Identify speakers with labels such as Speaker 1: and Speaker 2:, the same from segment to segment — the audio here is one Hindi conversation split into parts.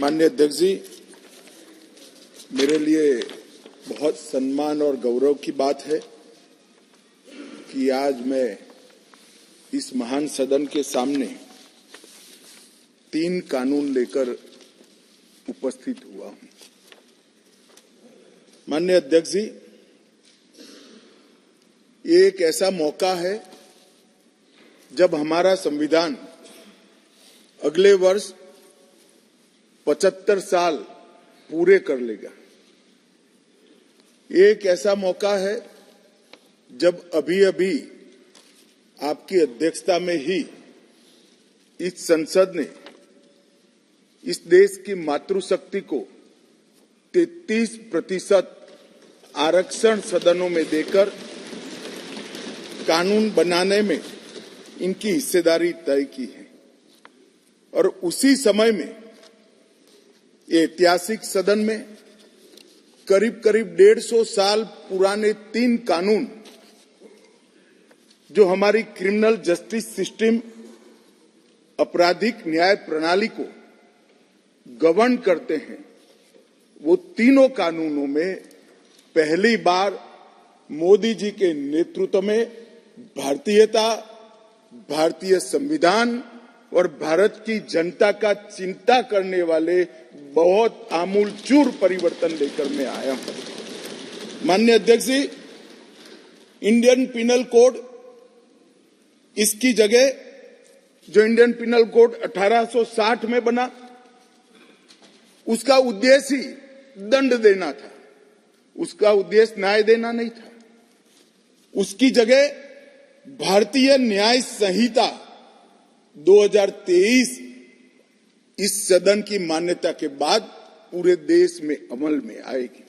Speaker 1: माननीय अध्यक्ष जी, मेरे लिए बहुत सम्मान और गौरव की बात है कि आज मैं इस महान सदन के सामने 3 कानून लेकर उपस्थित हुआ हूं। माननीय अध्यक्ष जी, ये एक ऐसा मौका है जब हमारा संविधान अगले वर्ष 75 साल पूरे कर लेगा। ये एक ऐसा मौका है जब अभी-अभी आपकी अध्यक्षता में ही इस संसद ने इस देश की मातृशक्ति को 33% आरक्षण सदनों में देकर कानून बनाने में इनकी हिस्सेदारी तय की है और उसी समय में ये ऐतिहासिक सदन में करीब 150 साल पुराने 3 कानून जो हमारी क्रिमिनल जस्टिस सिस्टम, आपराधिक न्याय प्रणाली को गवर्न करते हैं, वो तीनों कानूनों में पहली बार मोदी जी के नेतृत्व में भारतीयता, भारतीय संविधान और भारत की जनता का चिंता करने वाले बहुत आमूलचूल परिवर्तन लेकर मैं आया हूं। माननीय अध्यक्ष जी, इंडियन पिनल कोड, इसकी जगह जो इंडियन पिनल कोड 1860 में बना, उसका उद्देश्य ही दंड देना था, उसका उद्देश्य न्याय देना नहीं था। उसकी जगह भारतीय न्याय संहिता 2023 इस सदन की मान्यता के बाद पूरे देश में अमल में आएगी।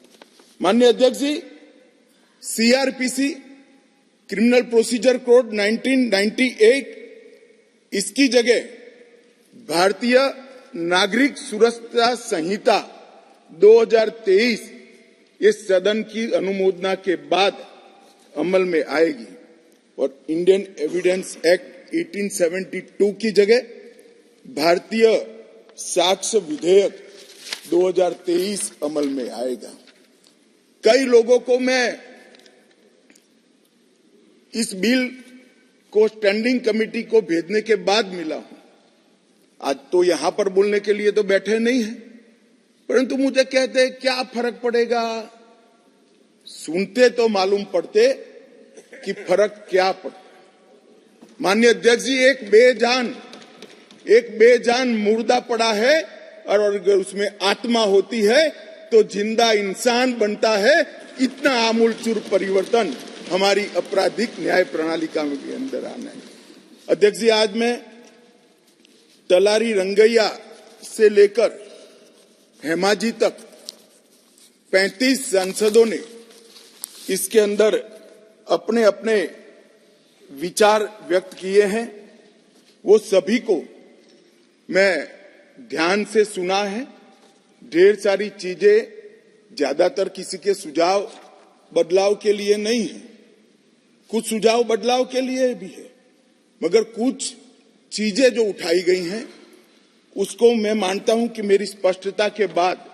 Speaker 1: माननीय अध्यक्ष जी, सीआरपीसी, क्रिमिनल प्रोसीजर कोड 1998, इसकी जगह भारतीय नागरिक सुरक्षा संहिता 2023 इस सदन की अनुमोदना के बाद अमल में आएगी और इंडियन एविडेंस एक्ट 1872 की जगह भारतीय साक्ष्य विधेयक 2023 अमल में आएगा। कई लोगों को मैं इस बिल को स्टैंडिंग कमेटी को भेजने के बाद मिला हूं। आज तो यहां पर बोलने के लिए तो बैठे नहीं हैं, परंतु मुझे कहते हैं क्या फर्क पड़ेगा। सुनते तो मालूम पड़ते कि फर्क क्या पड़ता। माननीय अध्यक्ष जी, एक बेजान मुर्दा पड़ा है और अगर उसमें आत्मा होती है तो जिंदा इंसान बनता है। इतना आमूलचूल परिवर्तन हमारी आपराधिक न्याय प्रणाली का के अंदर आना है। अध्यक्ष जी, आज मैं तलारी रंगैया से लेकर हेमाजी तक 35 सांसदों ने इसके अंदर अपने अपने विचार व्यक्त किए हैं। वो सभी को मैं ध्यान से सुना है। ढेर सारी चीजें ज्यादातर किसी के सुझाव बदलाव के लिए नहीं है, कुछ सुझाव बदलाव के लिए भी है, मगर कुछ चीजें जो उठाई गई हैं उसको मैं मानता हूं कि मेरी स्पष्टता के बाद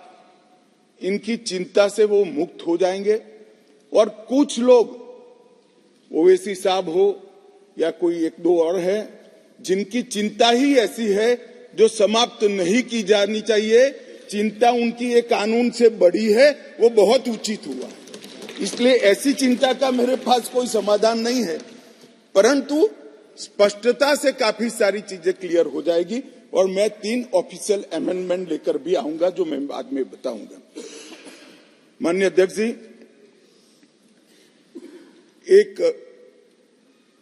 Speaker 1: इनकी चिंता से वो मुक्त हो जाएंगे और कुछ लोग, ओवैसी साहब हो या कोई 1-2 और है, जिनकी चिंता ही ऐसी है जो समाप्त नहीं की जानी चाहिए, चिंता उनकी एक कानून से बड़ी है, वो बहुत उचित हुआ। इसलिए ऐसी चिंता का मेरे पास कोई समाधान नहीं है, परंतु स्पष्टता से काफी सारी चीजें क्लियर हो जाएगी और मैं 3 ऑफिशियल अमेंडमेंट लेकर भी आऊंगा जो मैं बाद में बताऊंगा। माननीय अध्यक्ष जी, एक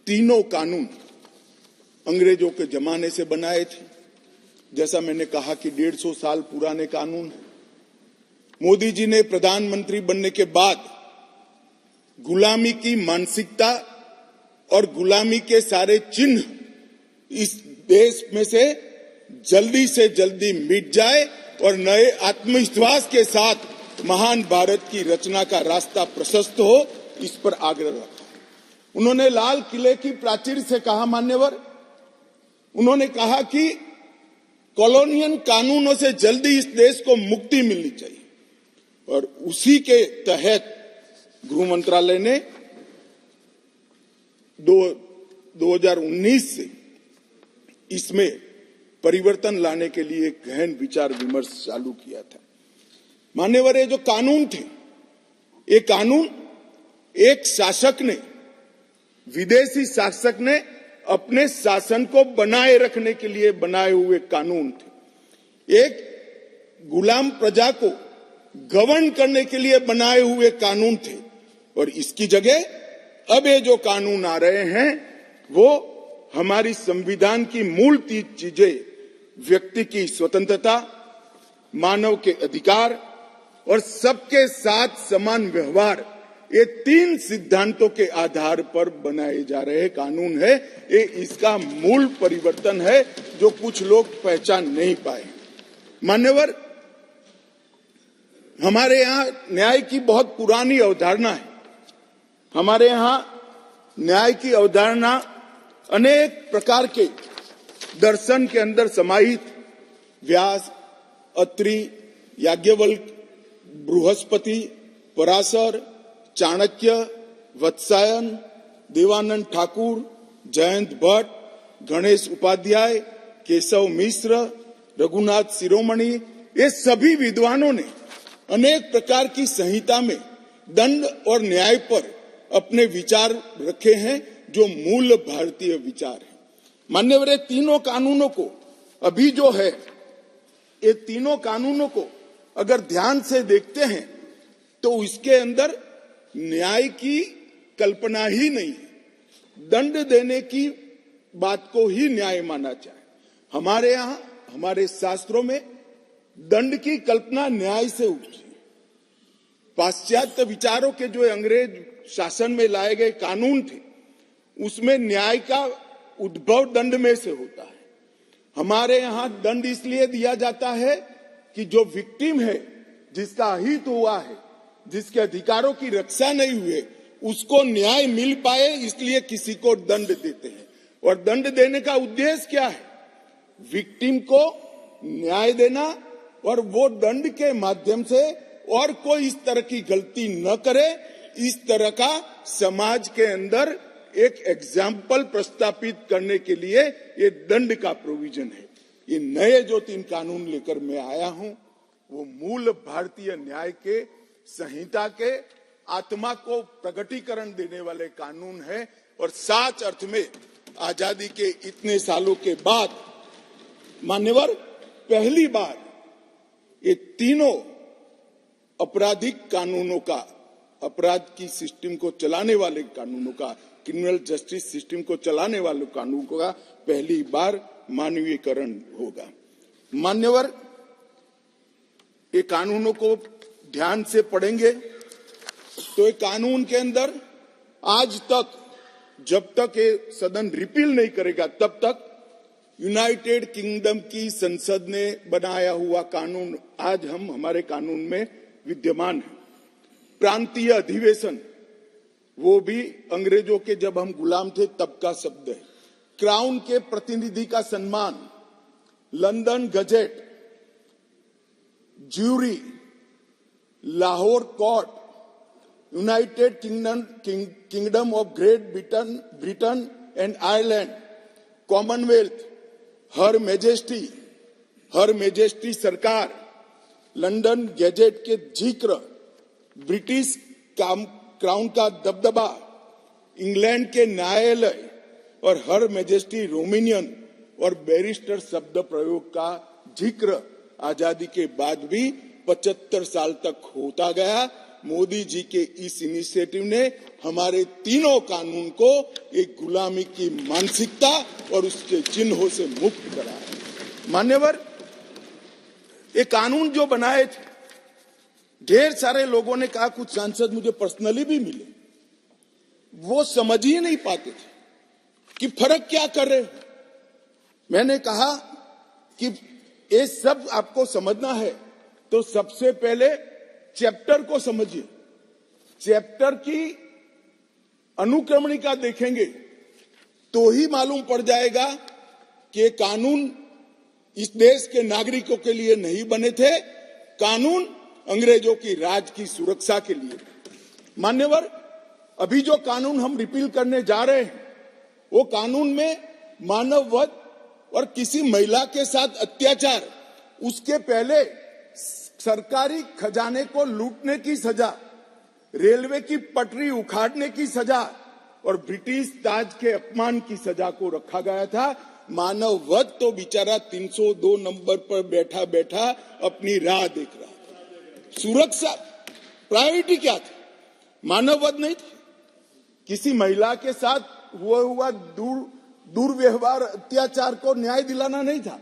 Speaker 1: तीनों कानून अंग्रेजों के जमाने से बनाए थे। जैसा मैंने कहा कि 150 साल पुराने कानून है। मोदी जी ने प्रधानमंत्री बनने के बाद गुलामी की मानसिकता और गुलामी के सारे चिन्ह इस देश में से जल्दी मिट जाए और नए आत्मविश्वास के साथ महान भारत की रचना का रास्ता प्रशस्त हो, इस पर आग्रह रखा। उन्होंने लाल किले की प्राचीर से कहा, मान्यवर, उन्होंने कहा कि कॉलोनियल कानूनों से जल्दी इस देश को मुक्ति मिलनी चाहिए और उसी के तहत गृह मंत्रालय ने 2019 से इसमें परिवर्तन लाने के लिए गहन विचार विमर्श चालू किया था। मान्यवर, ये जो कानून थे, ये कानून एक शासक ने, विदेशी शासक ने अपने शासन को बनाए रखने के लिए बनाए हुए कानून थे। एक गुलाम प्रजा को गवर्न करने के लिए बनाए हुए कानून थे और इसकी जगह अब ये जो कानून आ रहे हैं वो हमारी संविधान की मूल 3 चीजें, व्यक्ति की स्वतंत्रता, मानव के अधिकार और सबके साथ समान व्यवहार, ये 3 सिद्धांतों के आधार पर बनाए जा रहे कानून है। ये इसका मूल परिवर्तन है जो कुछ लोग पहचान नहीं पाए। मान्यवर, हमारे यहाँ न्याय की बहुत पुरानी अवधारणा है। हमारे यहाँ न्याय की अवधारणा अनेक प्रकार के दर्शन के अंदर समाहित, व्यास, अत्रि, याज्ञवल्क्य, बृहस्पति, पराशर, चाणक्य, वत्सायन, देवानंद ठाकुर, जयंत भट्ट, गणेश उपाध्याय, केशव मिश्र, रघुनाथ शिरोमणि, ये सभी विद्वानों ने अनेक प्रकार की संहिता में दंड और न्याय पर अपने विचार रखे हैं जो मूल भारतीय विचार है। मान्यवर, तीनों कानूनों को अभी जो है, ये तीनों कानूनों को अगर ध्यान से देखते हैं तो इसके अंदर न्याय की कल्पना ही नहीं है। दंड देने की बात को ही न्याय माना जाए। हमारे यहाँ, हमारे शास्त्रों में दंड की कल्पना न्याय से उठी। पाश्चात्य विचारों के जो अंग्रेज शासन में लाए गए कानून थे, उसमें न्याय का उद्भव दंड में से होता है। हमारे यहाँ दंड इसलिए दिया जाता है कि जो विक्टिम है, जिसका अहित हुआ है, जिसके अधिकारों की रक्षा नहीं हुई, उसको न्याय मिल पाए, इसलिए किसी को दंड देते हैं। और दंड देने का उद्देश्य क्या है? विक्टिम को न्याय देना और वो दंड के माध्यम से और कोई इस तरह की गलती न करे, इस तरह का समाज के अंदर एक एग्जाम्पल प्रस्तापित करने के लिए ये दंड का प्रोविजन है। ये नए जो 3 कानून लेकर मैं आया हूं, वो मूल भारतीय न्याय के संहिता के आत्मा को प्रगटीकरण देने वाले कानून है और सच अर्थ में आजादी के इतने सालों के बाद मान्यवर पहली बार ये तीनों आपराधिक कानूनों का, अपराध की सिस्टम को चलाने वाले कानूनों का, क्रिमिनल जस्टिस सिस्टम को चलाने वाले कानूनों का पहली बार मानवीयकरण होगा। मान्यवर, ये कानूनों को ध्यान से पढ़ेंगे तो ये कानून के अंदर आज तक, जब तक ये सदन रिपील नहीं करेगा तब तक यूनाइटेड किंगडम की संसद ने बनाया हुआ कानून आज हम हमारे कानून में विद्यमान है। प्रांतीय अधिवेशन, वो भी अंग्रेजों के जब हम गुलाम थे तब का शब्द है। क्राउन के प्रतिनिधि का सम्मान, London gazette, jury, Lahore court, United Kingdom of Great Britain and Ireland, Commonwealth, her majesty सरकार, लंदन गजेट के जिक्र, ब्रिटिश क्राउन का दबदबा, इंग्लैंड के न्यायालय और हर मेजेस्टी रोमेनियन और बैरिस्टर शब्द प्रयोग का जिक्र आजादी के बाद भी 75 साल तक होता गया। मोदी जी के इस इनिशिएटिव ने हमारे तीनों कानून को एक गुलामी की मानसिकता और उसके चिन्हों से मुक्त कराया। मान्यवर, ये कानून जो बनाए थे, ढेर सारे लोगों ने कहा, कुछ सांसद मुझे पर्सनली भी मिले, वो समझ ही नहीं पाते थे कि फर्क क्या कर रहे हैं। मैंने कहा कि ये सब आपको समझना है तो सबसे पहले चैप्टर को समझिए। चैप्टर की अनुक्रमणिका देखेंगे तो ही मालूम पड़ जाएगा कि कानून इस देश के नागरिकों के लिए नहीं बने थे, कानून अंग्रेजों की राज की सुरक्षा के लिए। मान्यवर, अभी जो कानून हम रिपील करने जा रहे हैं, वो कानून में मानव वध और किसी महिला के साथ अत्याचार, उसके पहले सरकारी खजाने को लूटने की सजा, रेलवे की पटरी उखाड़ने की सजा और ब्रिटिश ताज के अपमान की सजा को रखा गया था। मानव वध तो बेचारा 302 नंबर पर बैठा बैठा अपनी राह देख रहा था। सुरक्षा प्रायोरिटी क्या थी? मानव वध नहीं थी। किसी महिला के साथ हुआ दुर्व्यवहार, अत्याचार को न्याय दिलाना नहीं था।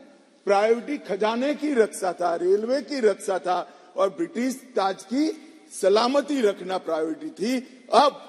Speaker 1: प्रायोरिटी खजाने की रक्षा था, रेलवे की रक्षा था और ब्रिटिश ताज की सलामती रखना प्रायोरिटी थी। अब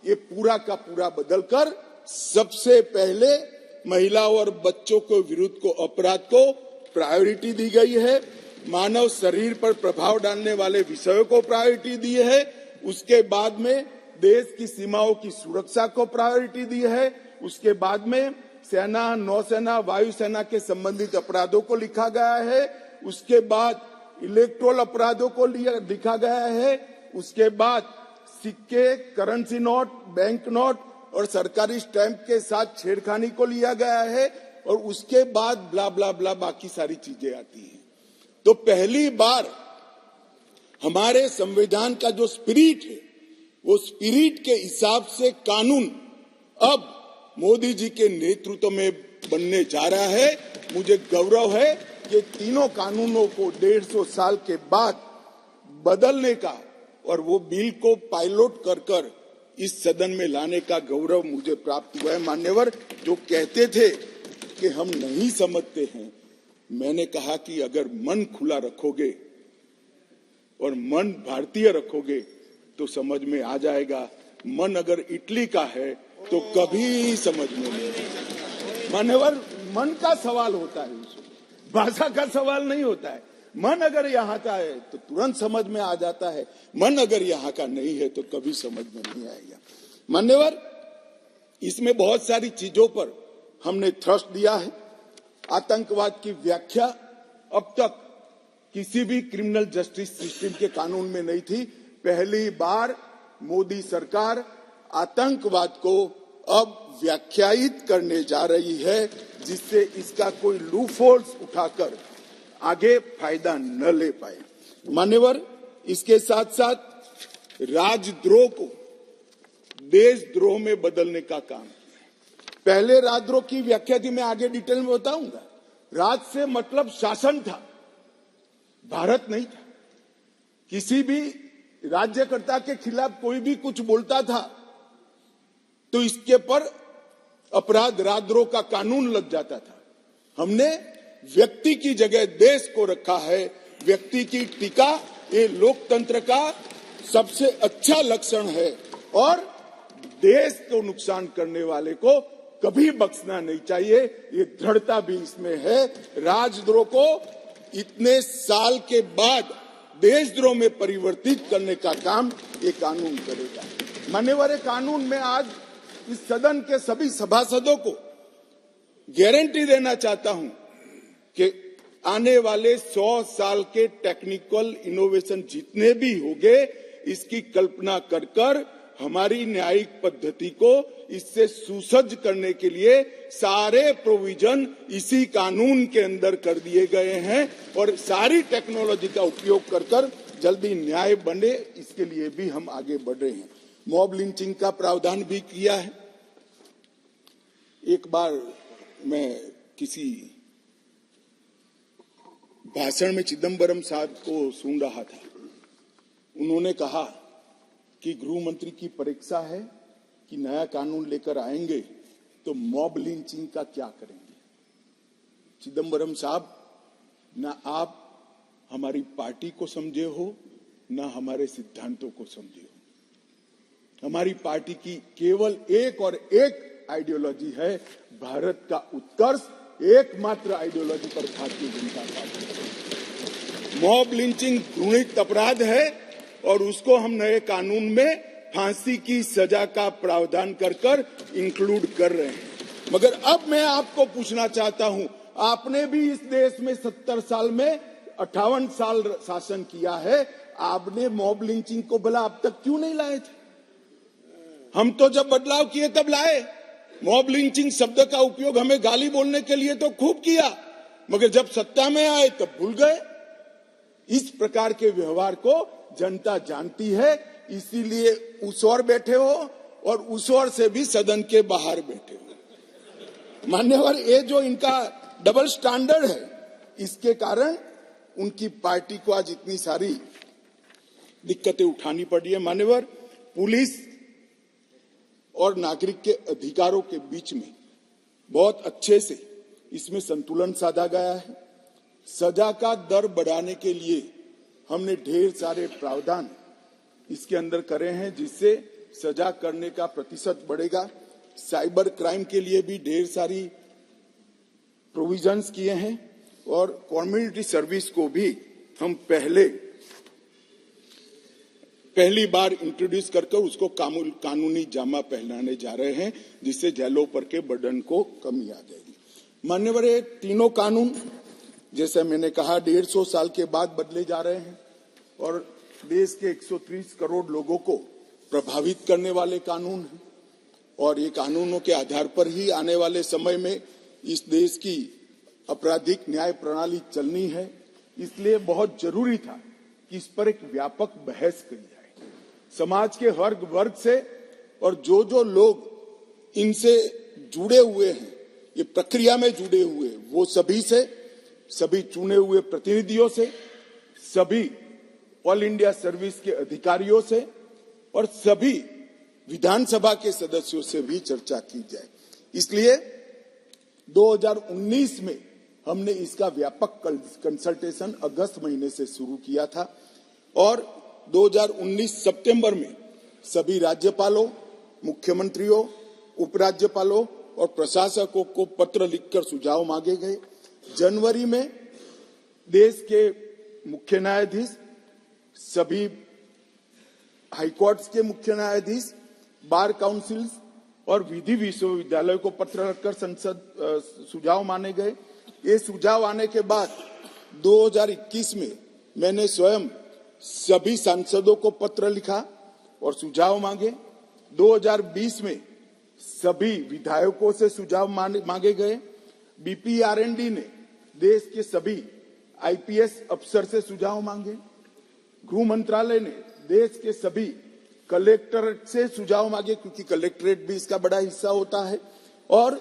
Speaker 1: ये पूरा का पूरा बदलकर सबसे पहले महिलाओं और बच्चों के विरुद्ध को अपराध को प्रायोरिटी दी गई है। मानव शरीर पर प्रभाव डालने वाले विषयों को प्रायोरिटी दी है। उसके बाद में देश की सीमाओं की सुरक्षा को प्रायोरिटी दी है। उसके बाद में सेना, नौसेना, वायुसेना के संबंधित अपराधों को लिखा गया है। उसके बाद इलेक्ट्रोल अपराधों को लिखा गया है। उसके बाद सिक्के, करेंसी नोट, बैंक नोट और सरकारी स्टैंप के साथ छेड़खानी को लिया गया है और उसके बाद ब्ला ब्ला ब्ला बाकी सारी चीजें आती हैं। तो पहली बार हमारे संविधान का जो स्पिरिट है, वो स्पिरिट के हिसाब से कानून अब मोदी जी के नेतृत्व में बनने जा रहा है। मुझे गौरव है कि तीनों कानूनों को 150 साल के बाद बदलने का और वो बिल को पायलट कर इस सदन में लाने का गौरव मुझे प्राप्त हुआ है। मान्यवर, जो कहते थे कि हम नहीं समझते हैं, मैंने कहा कि अगर मन खुला रखोगे और मन भारतीय रखोगे तो समझ में आ जाएगा। मन अगर इटली का है तो कभी समझ में नहीं आएगा। मान्यवर, मन का सवाल होता है, भाषा का सवाल नहीं होता है। मन अगर यहाँ का है तो तुरंत समझ में आ जाता है, मन अगर यहाँ का नहीं है तो कभी समझ में नहीं आएगा। मान्यवर, इसमें बहुत सारी चीजों पर हमने थ्रस्ट दिया है। आतंकवाद की व्याख्या अब तक किसी भी क्रिमिनल जस्टिस सिस्टम के कानून में नहीं थी। पहली बार मोदी सरकार आतंकवाद को अब व्याख्यायित करने जा रही है, जिससे इसका कोई लूपहोल्स उठाकर आगे फायदा न ले पाए। मान्यवर, इसके साथ साथ राजद्रोह को देशद्रोह में बदलने का काम किया। पहले राजद्रोह की व्याख्या थी, मैं आगे डिटेल में बताऊंगा। राज से मतलब शासन था, भारत नहीं था। किसी भी राज्यकर्ता के खिलाफ कोई भी कुछ बोलता था तो इसके पर अपराध, राजद्रोह का कानून लग जाता था। हमने व्यक्ति की जगह देश को रखा है। व्यक्ति की टीका ये लोकतंत्र का सबसे अच्छा लक्षण है और देश को नुकसान करने वाले को कभी बख्शना नहीं चाहिए। ये दृढ़ता भी इसमें है। राजद्रोह को इतने साल के बाद देशद्रोह में परिवर्तित करने का काम ये कानून करेगा। मान्यवर, कानून में आज इस सदन के सभी सभासदों को गारंटी देना चाहता हूं कि आने वाले 100 साल के टेक्निकल इनोवेशन जितने भी होंगे, इसकी कल्पना कर हमारी न्यायिक पद्धति को इससे सुसज्ज करने के लिए सारे प्रोविजन इसी कानून के अंदर कर दिए गए हैं और सारी टेक्नोलॉजी का उपयोग कर जल्दी न्याय बने, इसके लिए भी हम आगे बढ़ रहे हैं। मॉब लिंचिंग का प्रावधान भी किया है। एक बार मैं किसी भाषण में चिदम्बरम साहब को सुन रहा था। उन्होंने कहा कि गृह मंत्री की परीक्षा है कि नया कानून लेकर आएंगे तो मॉब लिंचिंग का क्या करेंगे। चिदम्बरम साहब, ना आप हमारी पार्टी को समझे हो, ना हमारे सिद्धांतों को समझे हो। हमारी पार्टी की केवल एक और एक आइडियोलॉजी है, भारत का उत्कर्ष। एकमात्र आइडियोलॉजी पर Bharatiya Janata party. Mob lynching घृणित अपराध है और उसको हम नए कानून में फांसी की सजा का प्रावधान कर इंक्लूड कर रहे हैं। मगर अब मैं आपको पूछना चाहता हूं, आपने भी इस देश में 70 साल में 58 साल शासन किया है, आपने मॉब लिंचिंग को भला अब तक क्यों नहीं लाए थे? हम तो जब बदलाव किए तब लाए। मॉब लिंचिंग शब्द का उपयोग हमें गाली बोलने के लिए तो खूब किया, मगर जब सत्ता में आए तब भूल गए। इस प्रकार के व्यवहार को जनता जानती है, इसीलिए उस ओर बैठे हो और उस ओर से भी सदन के बाहर बैठे हो। मान्यवर, ये जो इनका डबल स्टैंडर्ड है, इसके कारण उनकी पार्टी को आज इतनी सारी दिक्कतें उठानी पड़ी है। मान्यवर, पुलिस और नागरिक के अधिकारों के बीच में बहुत अच्छे से इसमें संतुलन साधा गया है। सजा का दर बढ़ाने के लिए हमने ढेर सारे प्रावधान इसके अंदर करे हैं, जिससे सजा करने का प्रतिशत बढ़ेगा। साइबर क्राइम के लिए भी ढेर सारी प्रोविजंस किए हैं और कम्युनिटी सर्विस को भी हम पहली बार इंट्रोड्यूस करके उसको कानूनी जामा पहनाने जा रहे हैं, जिससे जेलों पर के बर्डन को कमी आ जाएगी। मान्यवर, ये तीनों कानून जैसे मैंने कहा 150 साल के बाद बदले जा रहे हैं और देश के 130 करोड़ लोगों को प्रभावित करने वाले कानून हैं और ये कानूनों के आधार पर ही आने वाले समय में इस देश की आपराधिक न्याय प्रणाली चलनी है। इसलिए बहुत जरूरी था कि इस पर एक व्यापक बहस की जाए, समाज के हर वर्ग से, और जो लोग इनसे जुड़े हुए हैं, ये प्रक्रिया में जुड़े हुए, वो सभी से, सभी चुने हुए प्रतिनिधियों से, सभी ऑल इंडिया सर्विस के अधिकारियों से और सभी विधानसभा के सदस्यों से भी चर्चा की जाए। इसलिए 2019 में हमने इसका व्यापक कंसल्टेशन अगस्त महीने से शुरू किया था और 2019 सितंबर में सभी राज्यपालों, मुख्यमंत्रियों, उपराज्यपालों और प्रशासकों को पत्र लिखकर सुझाव मांगे गए। जनवरी में देश के मुख्य न्यायाधीश, सभी हाईकोर्ट्स के मुख्य न्यायाधीश, बार काउंसिल्स और विधि विश्वविद्यालय को पत्र लिखकर सुझाव माने गए। ये सुझाव आने के बाद 2021 में मैंने स्वयं सभी सांसदों को पत्र लिखा और सुझाव मांगे। 2020 में सभी विधायकों से सुझाव मांगे गए। बीपीआरएनडी ने देश के सभी आईपीएस अफसर से सुझाव मांगे। गृह मंत्रालय ने देश के सभी कलेक्टरेट से सुझाव मांगे, क्योंकि कलेक्टरेट भी इसका बड़ा हिस्सा होता है। और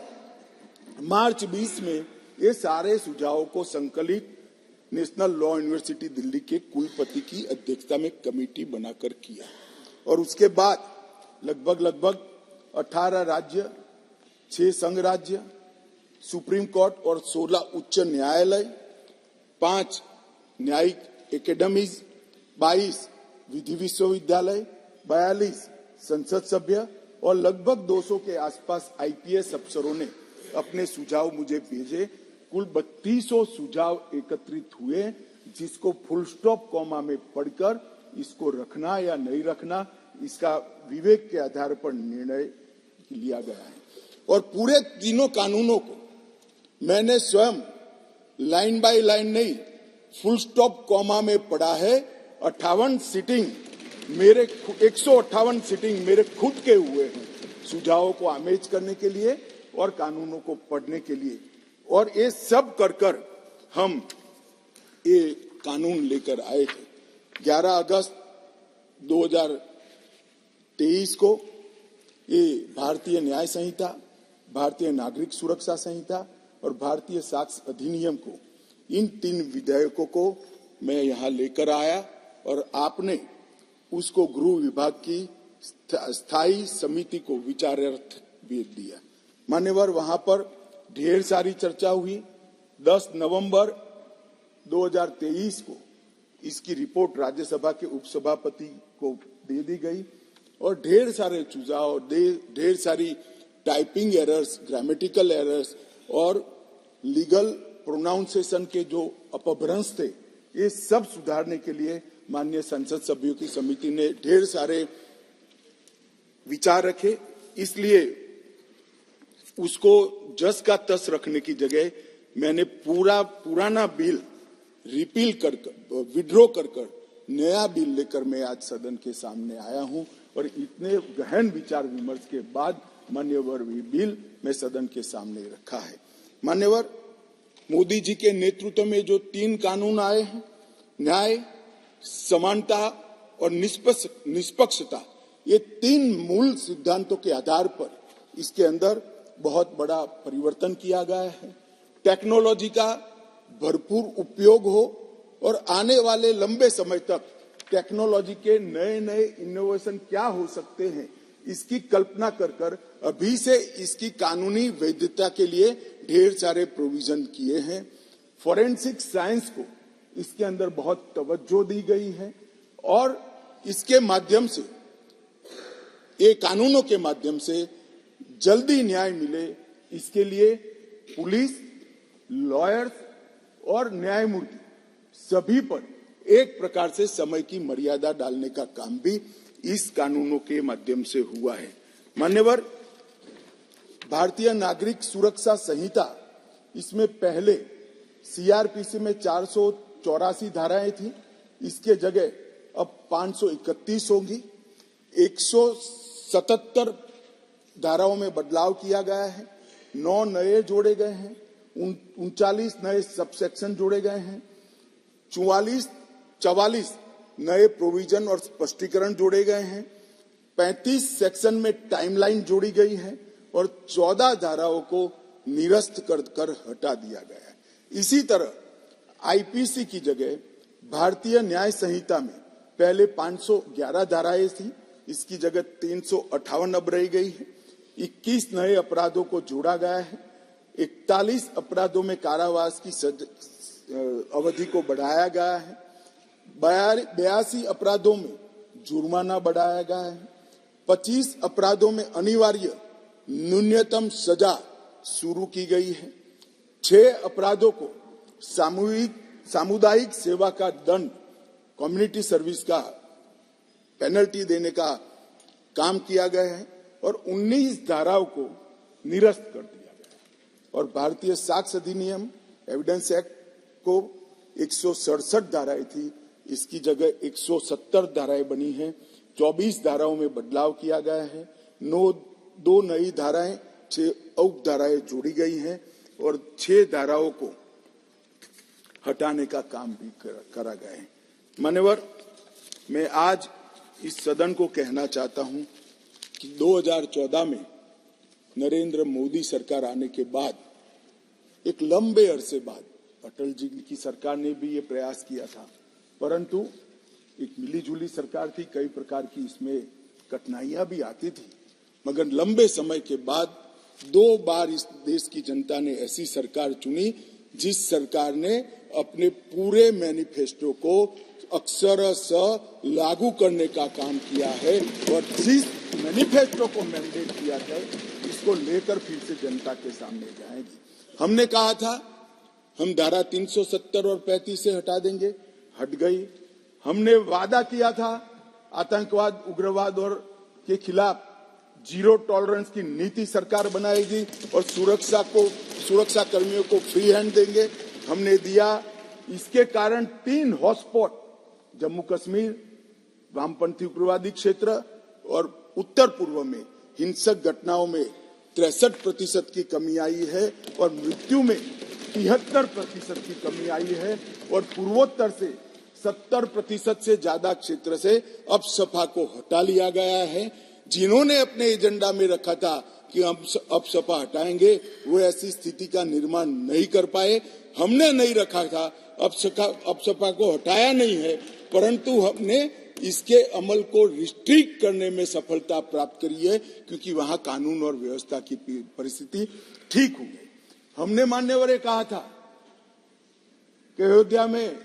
Speaker 1: मार्च 20 में ये सारे सुझावों को संकलित नेशनल लॉ यूनिवर्सिटी दिल्ली के कुलपति की अध्यक्षता में कमेटी बनाकर किया और उसके बाद लगभग 18 राज्य, 6 संघ राज्य, सुप्रीम कोर्ट और 16 उच्च न्यायालय, 5 न्यायिक एकेडमीज, 22 विधि विश्वविद्यालय, 42 संसद सभ्य और लगभग 200 के आसपास आईपीएस अफसरों ने अपने सुझाव मुझे भेजे। कुल 3200 सुझाव एकत्रित हुए, जिसको फुल स्टॉप कॉमा में पढ़कर इसको रखना या नहीं रखना, इसका विवेक के आधार पर निर्णय लिया गया है। और पूरे तीनों कानूनों को मैंने स्वयं लाइन बाय लाइन नहीं, फुल स्टॉप कॉमा में पढ़ा है। 58 सीटिंग मेरे 158 सीटिंग मेरे खुद के हुए हैं सुझावों को आमेज करने के लिए और कानूनों को पढ़ने के लिए। और ये सब कर हम ये कानून लेकर आए थे। 11 अगस्त 2023 को ये भारतीय न्याय संहिता, भारतीय नागरिक सुरक्षा संहिता और भारतीय साक्ष्य अधिनियम को, इन 3 विधेयकों को मैं यहाँ लेकर आया और आपने उसको गृह विभाग की स्थायी समिति को विचारार्थ भेज दिया। मान्यवर, वहां पर ढेर सारी चर्चा हुई। 10 नवंबर 2023 को इसकी रिपोर्ट राज्यसभा के उपसभापति को दे दी गई और ढेर सारे सुझाव, ढेर सारी टाइपिंग एरर्स, ग्रामेटिकल एरर्स और लीगल प्रोनाउंसिएशन के जो अपभ्रंश थे, ये सब सुधारने के लिए माननीय संसद सभ्यों की समिति ने ढेर सारे विचार रखे। इसलिए उसको जस का तस रखने की जगह मैंने पुराना बिल रिपील कर विड्रॉ कर नया बिल लेकर मैं आज सदन के सामने आया हूं और इतने गहन विचार विमर्श के बाद मान्यवर बिल मैं सदन के सामने रखा है। मान्यवर, मोदी जी के नेतृत्व में जो 3 कानून आए हैं, न्याय, समानता और निष्पक्षता, ये 3 मूल सिद्धांतों के आधार पर इसके अंदर बहुत बड़ा परिवर्तन किया गया है। टेक्नोलॉजी का भरपूर उपयोग हो और आने वाले लंबे समय तक टेक्नोलॉजी के नए नए इनोवेशन क्या हो सकते हैं, इसकी कल्पना कर अभी से इसकी कानूनी वैधता के लिए ढेर सारे प्रोविजन किए हैं। फॉरेंसिक साइंस को इसके अंदर बहुत तवज्जो दी गई है और इसके माध्यम से, ये कानूनों के माध्यम से जल्दी न्याय मिले, इसके लिए पुलिस, लॉयर्स और न्यायमूर्ति सभी पर एक प्रकार से समय की मर्यादा डालने का काम भी इस कानूनों के माध्यम से हुआ है। मान्यवर, भारतीय नागरिक सुरक्षा संहिता, इसमें पहले सीआरपीसी में 484 धाराएं थी, इसके जगह अब 531 होंगी। 177 धाराओं में बदलाव किया गया है, 9 नए जोड़े गए हैं, 39 नए सबसेक्शन जोड़े गए हैं, 44 नए प्रोविजन और स्पष्टीकरण जोड़े गए हैं, 35 सेक्शन में टाइमलाइन जोड़ी गई है और 14 धाराओं को निरस्त कर हटा दिया गया है। इसी तरह आईपीसी की जगह भारतीय न्याय संहिता में पहले 511 धाराएं थी, इसकी जगह 358 अब रह गई है। 21 नए अपराधों को जोड़ा गया है। 41 अपराधों में कारावास की अवधि को बढ़ाया गया है। 82 अपराधों में जुर्माना बढ़ाया गया है। 25 अपराधों में अनिवार्य न्यूनतम सजा शुरू की गई है। 6 अपराधों को सामुदायिक सेवा का दंड, कम्युनिटी सर्विस का पेनल्टी देने का काम किया गया है और 19 धाराओं को निरस्त कर दिया गया है। और भारतीय साक्ष्य अधिनियम, एविडेंस एक्ट को 167 धाराएं थी, इसकी जगह 170 धाराएं बनी हैं। 24 धाराओं में बदलाव किया गया है। 2 नई धाराएं, 6 उप धाराएं जोड़ी गई हैं और 6 धाराओं को हटाने का काम भी करा गया है। मान्यवर, मैं आज इस सदन को कहना चाहता हूं कि 2014 में नरेंद्र मोदी सरकार आने के बाद, एक लंबे अरसे बाद, अटल जी की सरकार ने भी ये प्रयास किया था, परंतु एक मिलीजुली सरकार थी, कई प्रकार की इसमें कठिनाइयां भी आती थी, मगर लंबे समय के बाद 2 बार इस देश की जनता ने ऐसी सरकार चुनी जिस सरकार ने अपने पूरे मैनिफेस्टो को अक्षरशः लागू करने का काम किया है और जिस मैनिफेस्टो को मैंडेट किया है, इसको लेकर फिर से जनता के सामने जाएगी। हमने कहा था हम धारा 370 और 35 से हटा देंगे, हट गई। हमने वादा किया था आतंकवाद, उग्रवाद और के खिलाफ जीरो टॉलरेंस की नीति सरकार बनाएगी और सुरक्षा कर्मियों को फ्री हैंड देंगे, हमने दिया। इसके कारण 3 हॉटस्पॉट, जम्मू कश्मीर, वामपंथी उग्रवादी क्षेत्र और उत्तर पूर्व में हिंसक घटनाओं में 63% की कमी आई है और मृत्यु में 73% की कमी आई है और पूर्वोत्तर से 70% से ज्यादा क्षेत्र से अपसपा को हटा लिया गया है। जिन्होंने अपने एजेंडा में रखा था कि हम अपसपा हटाएंगे, वो ऐसी स्थिति का निर्माण नहीं कर पाए। हमने नहीं रखा था, अपसपा को हटाया नहीं है, परंतु हमने इसके अमल को रिस्ट्रिक्ट करने में सफलता प्राप्त करी है, क्योंकि वहां कानून और व्यवस्था की परिस्थिति ठीक हो गई। हमने मान्यवर कहा था कि अयोध्या में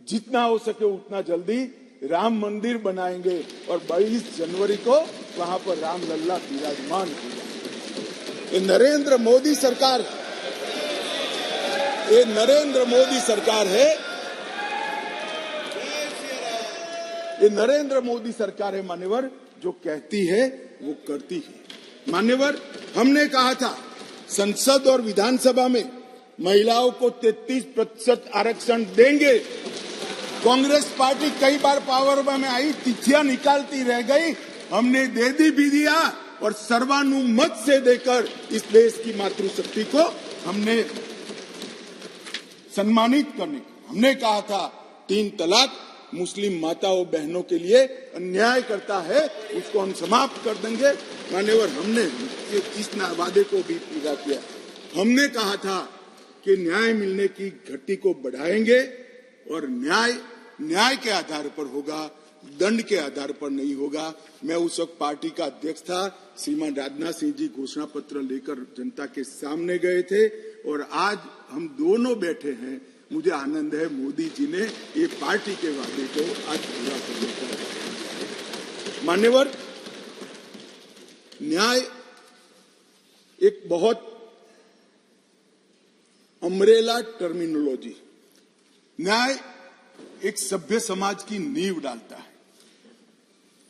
Speaker 1: जितना हो सके उतना जल्दी राम मंदिर बनाएंगे और 22 जनवरी को वहां पर राम लल्ला विराजमान होगा। ये नरेंद्र मोदी सरकार है, ये नरेंद्र मोदी सरकार है मान्यवर, जो कहती है वो करती है। मान्यवर, हमने कहा था संसद और विधानसभा में महिलाओं को 33% आरक्षण देंगे। कांग्रेस पार्टी कई बार पावर में आई, तिथियां निकालती रह गई, हमने दे भी दिया और सर्वानुमत से देकर इस देश की मातृशक्ति को हमने सम्मानित करने का हमने कहा था 3 तलाक मुस्लिम माताओं बहनों के लिए अन्याय करता है, उसको हम समाप्त कर देंगे। मान्यवर, हमने इस वादे को भी पूरा किया। हमने कहा था कि न्याय मिलने की घटी को बढ़ाएंगे और न्याय के आधार पर होगा, दंड के आधार पर नहीं होगा। मैं उस वक्त पार्टी का अध्यक्ष था। श्रीमान राजनाथ सिंह जी घोषणा पत्र लेकर जनता के सामने गए थे और आज हम दोनों बैठे हैं। मुझे आनंद है मोदी जी ने ये पार्टी के वादे को आज पूरा करने का। मान्यवर, न्याय एक बहुत अम्ब्रेला टर्मिनोलॉजी, न्याय एक सभ्य समाज की नींव डालता है।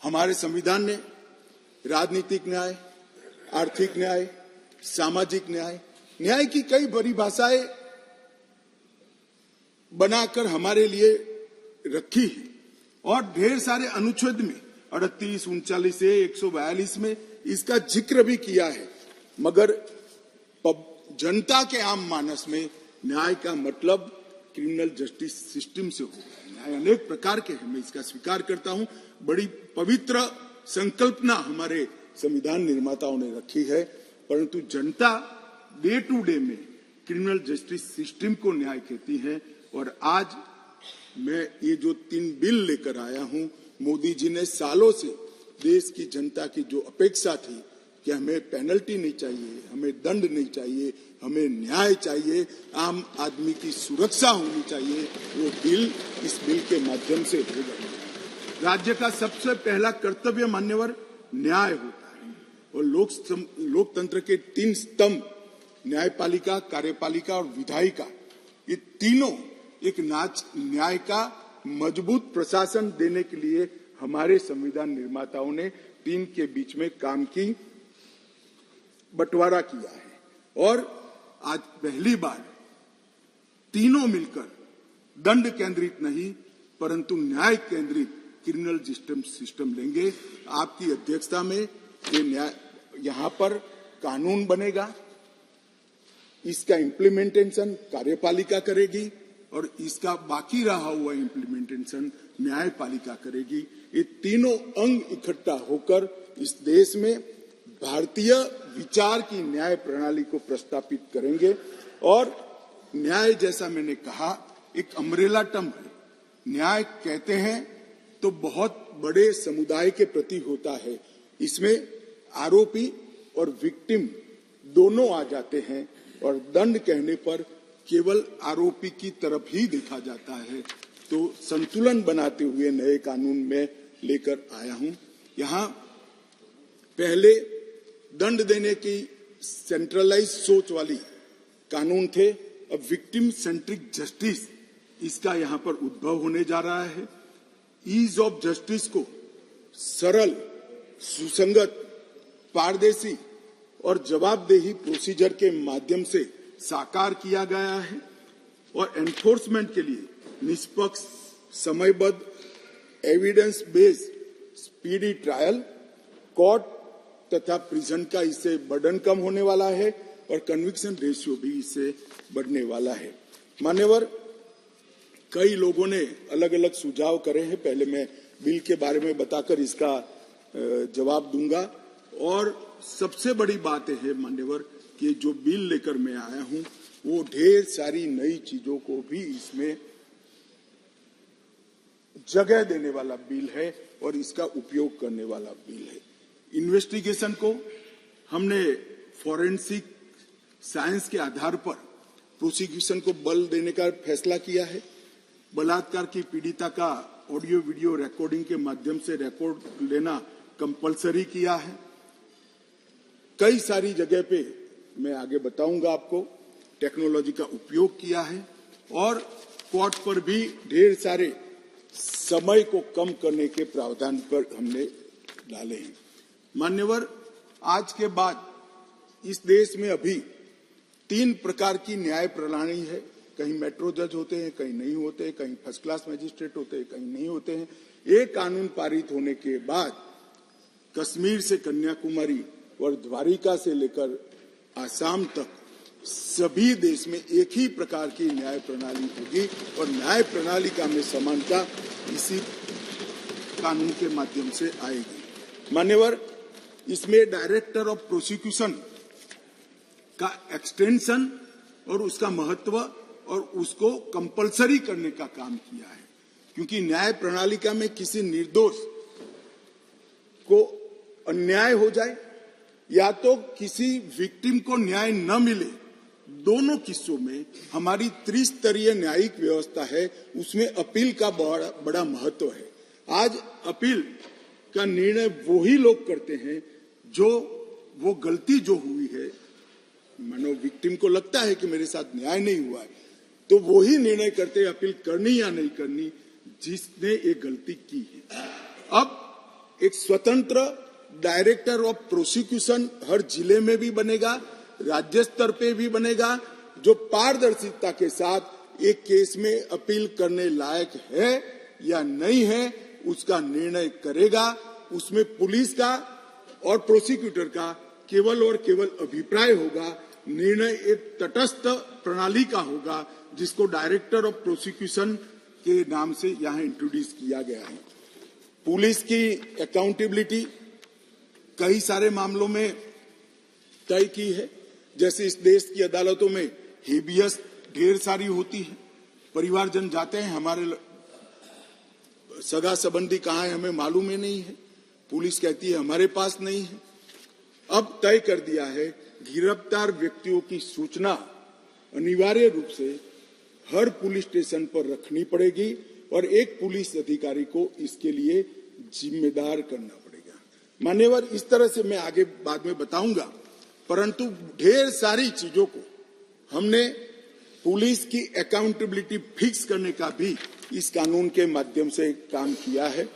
Speaker 1: हमारे संविधान ने राजनीतिक न्याय, आर्थिक न्याय, सामाजिक न्याय, न्याय की कई परिभाषाएं बनाकर हमारे लिए रखी है और ढेर सारे अनुच्छेद में 38, 39 से 142 में इसका जिक्र भी किया है। मगर जनता के आम मानस में न्याय का मतलब क्रिमिनल जस्टिस सिस्टम से होगा। न्याय अनेक प्रकार के हैं, मैं इसका स्वीकार करता हूं। बड़ी पवित्र संकल्पना हमारे संविधान निर्माताओं ने रखी है, परंतु जनता डे टू डे में क्रिमिनल जस्टिस सिस्टम को न्याय कहती है। और आज मैं ये जो 3 बिल लेकर आया हूं, मोदी जी ने सालों से देश की जनता की जो अपेक्षा थी कि हमें पेनल्टी नहीं चाहिए, हमें दंड नहीं चाहिए, हमें न्याय चाहिए, आम आदमी की सुरक्षा होनी चाहिए, वो बिल इस बिल के माध्यम से होगा। राज्य का सबसे पहला कर्तव्य मान्यवर न्याय होता है और लोकतंत्र के 3 स्तंभ न्यायपालिका, कार्यपालिका और विधायिका, ये तीनों एक न्याय का मजबूत प्रशासन देने के लिए हमारे संविधान निर्माताओं ने 3 के बीच में काम की बंटवारा किया है। और आज पहली बार तीनों मिलकर दंड केंद्रित नहीं परंतु न्याय केंद्रित क्रिमिनल सिस्टम लेंगे। आपकी अध्यक्षता में ये न्याय यहां पर कानून बनेगा, इसका इम्प्लीमेंटेशन कार्यपालिका करेगी और इसका बाकी रहा हुआ इम्प्लीमेंटेशन न्यायपालिका करेगी। ये तीनों अंग इकट्ठा होकर इस देश में भारतीय विचार की न्याय प्रणाली को प्रस्थापित करेंगे। और न्याय, जैसा मैंने कहा, एक अम्ब्रेला टर्म है। न्याय कहते हैं तो बहुत बड़े समुदाय के प्रति होता है। इसमें आरोपी और विक्टिम दोनों आ जाते हैं और दंड कहने पर केवल आरोपी की तरफ ही देखा जाता है। तो संतुलन बनाते हुए नए कानून में लेकर आया हूं। यहां पहले दंड देने की सेंट्रलाइज सोच वाली कानून थे, अब विक्टिम सेंट्रिक जस्टिस इसका यहां पर उद्भव होने जा रहा है। ईज ऑफ जस्टिस को सरल, सुसंगत, पारदर्शी और जवाबदेही प्रोसीजर के माध्यम से साकार किया गया है और एनफोर्समेंट के लिए निष्पक्ष, समयबद्ध, evidence based speedy trial, court तथा प्रिजन का इससे बर्डन कम होने वाला है और कन्विक्शन रेशियो भी इससे बढ़ने वाला है। मान्यवर, कई लोगों ने अलग अलग सुझाव करे हैं। पहले मैं बिल के बारे में बताकर इसका जवाब दूंगा। और सबसे बड़ी बात है मान्यवर कि जो बिल लेकर मैं आया हूं वो ढेर सारी नई चीजों को भी इसमें जगह देने वाला बिल है और इसका उपयोग करने वाला बिल है। इन्वेस्टिगेशन को हमने फोरेंसिक साइंस के आधार पर प्रोसिक्यूशन को बल देने का फैसला किया है। बलात्कार की पीड़िता का ऑडियो वीडियो रिकॉर्डिंग के माध्यम से रिकॉर्ड लेना कंपलसरी किया है। कई सारी जगह पे मैं आगे बताऊंगा आपको टेक्नोलॉजी का उपयोग किया है और कोर्ट पर भी ढेर सारे समय को कम करने के प्रावधान पर हमने डाले हैं। मान्यवर, आज के बाद इस देश में अभी तीन प्रकार की न्याय प्रणाली है। कहीं मेट्रो जज होते हैं, कहीं नहीं होते, कहीं फर्स्ट क्लास मैजिस्ट्रेट होते हैं, कहीं नहीं होते हैं। एक कानून पारित होने के बाद कश्मीर से कन्याकुमारी और द्वारिका से लेकर आसाम तक सभी देश में एक ही प्रकार की न्याय प्रणाली होगी और न्याय प्रणाली का में समानता इसी कानून के माध्यम से आएगी। मान्यवर, इसमें डायरेक्टर ऑफ प्रोसिक्यूशन का एक्सटेंशन और उसका महत्व और उसको कंपलसरी करने का काम किया है, क्योंकि न्याय प्रणालिका में किसी निर्दोष को अन्याय हो जाए या तो किसी विक्टिम को न्याय न मिले, दोनों किस्सों में हमारी त्रिस्तरीय न्यायिक व्यवस्था है, उसमें अपील का बड़ा महत्व है। आज अपील का निर्णय वही लोग करते हैं जो वो गलती जो हुई है, मानो विक्टिम को लगता है कि मेरे साथ न्याय नहीं हुआ है, तो वही निर्णय करते हैं अपील करनी या नहीं करनी जिसने ये गलती की है। अब एक स्वतंत्र डायरेक्टर ऑफ प्रोसिक्यूशन हर जिले में भी बनेगा, राज्य स्तर पे भी बनेगा, जो पारदर्शिता के साथ एक केस में अपील करने लायक है या नहीं है उसका निर्णय करेगा। उसमें पुलिस का और प्रोसिक्यूटर का केवल और केवल अभिप्राय होगा, निर्णय एक तटस्थ प्रणाली का होगा जिसको डायरेक्टर ऑफ प्रोसिक्यूशन के नाम से यहाँ इंट्रोड्यूस किया गया है। पुलिस की अकाउंटेबिलिटी कई सारे मामलों में तय की है, जैसे इस देश की अदालतों में हेबियस ढेर सारी होती है, परिवारजन जाते हैं, हमारे सगा संबंधी कहाँ है हमें मालूम ही नहीं है, पुलिस कहती है हमारे पास नहीं है। अब तय कर दिया है गिरफ्तार व्यक्तियों की सूचना अनिवार्य रूप से हर पुलिस स्टेशन पर रखनी पड़ेगी और एक पुलिस अधिकारी को इसके लिए जिम्मेदार करना पड़ेगा। मान्यवर, इस तरह से मैं आगे बाद में बताऊंगा, परंतु ढेर सारी चीजों को हमने पुलिस की अकाउंटेबिलिटी फिक्स करने का भी इस कानून के माध्यम से काम किया है।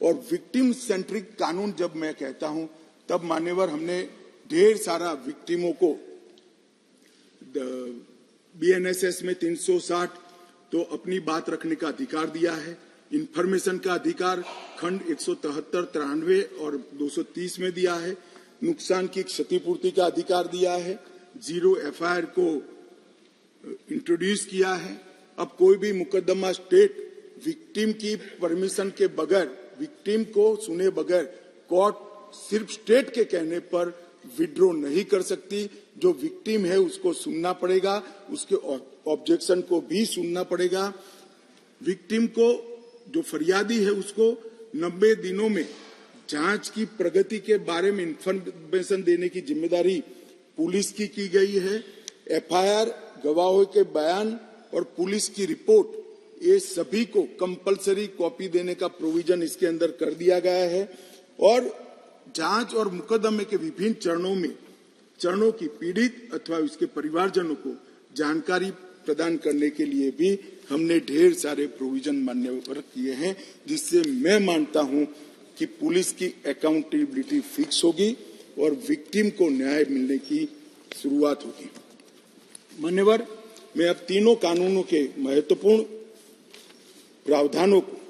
Speaker 1: और विक्टिम सेंट्रिक कानून जब मैं कहता हूं तब मान्यवर हमने ढेर सारा विक्टिमों को बीएनएसएस में 360 तो अपनी बात रखने का अधिकार दिया है, इंफॉर्मेशन का अधिकार खंड 173, 93 और 230 में दिया है, नुकसान की क्षतिपूर्ति का अधिकार दिया है, जीरो एफआईआर को इंट्रोड्यूस किया है। अब कोई भी मुकदमा स्टेट विक्टिम की परमिशन के बगैर, विक्टिम को सुने बगैर कोर्ट सिर्फ स्टेट के कहने पर विड्रॉ नहीं कर सकती। जो विक्टिम है उसको सुनना पड़ेगा, उसके ऑब्जेक्शन को भी सुनना पड़ेगा। विक्टिम को, जो फरियादी है, उसको 90 दिनों में जांच की प्रगति के बारे में इंफॉर्मेशन देने की जिम्मेदारी पुलिस की गई है। एफआईआर, गवाहों के बयान और पुलिस की रिपोर्ट, ये सभी को कंपलसरी कॉपी देने का प्रोविजन इसके अंदर कर दिया गया है। और जांच और मुकदमे के विभिन्न चरणों की पीड़ित अथवा उसके परिवारजनों को जानकारी प्रदान करने के लिए भी हमने ढेर सारे प्रोविजन मान्यवर किए हैं, जिससे मैं मानता हूं कि पुलिस की अकाउंटेबिलिटी फिक्स होगी और विक्टिम को न्याय मिलने की शुरुआत होगी। मान्यवर, मैं अब तीनों कानूनों के महत्वपूर्ण प्रावधानों को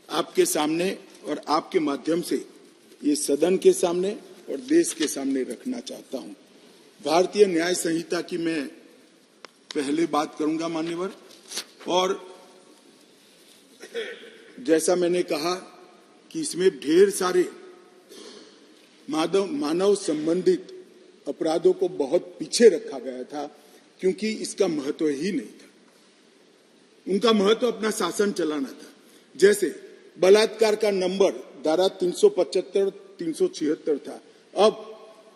Speaker 1: आपके सामने और आपके माध्यम से ये सदन के सामने और देश के सामने रखना चाहता हूं। भारतीय न्याय संहिता की मैं पहले बात करूंगा मान्यवर, और जैसा मैंने कहा कि इसमें ढेर सारे मानव संबंधित अपराधों को बहुत पीछे रखा गया था, क्योंकि इसका महत्व ही नहीं था। उनका महत्व अपना शासन चलाना था। जैसे बलात्कार का नंबर धारा 375, 376 था। अब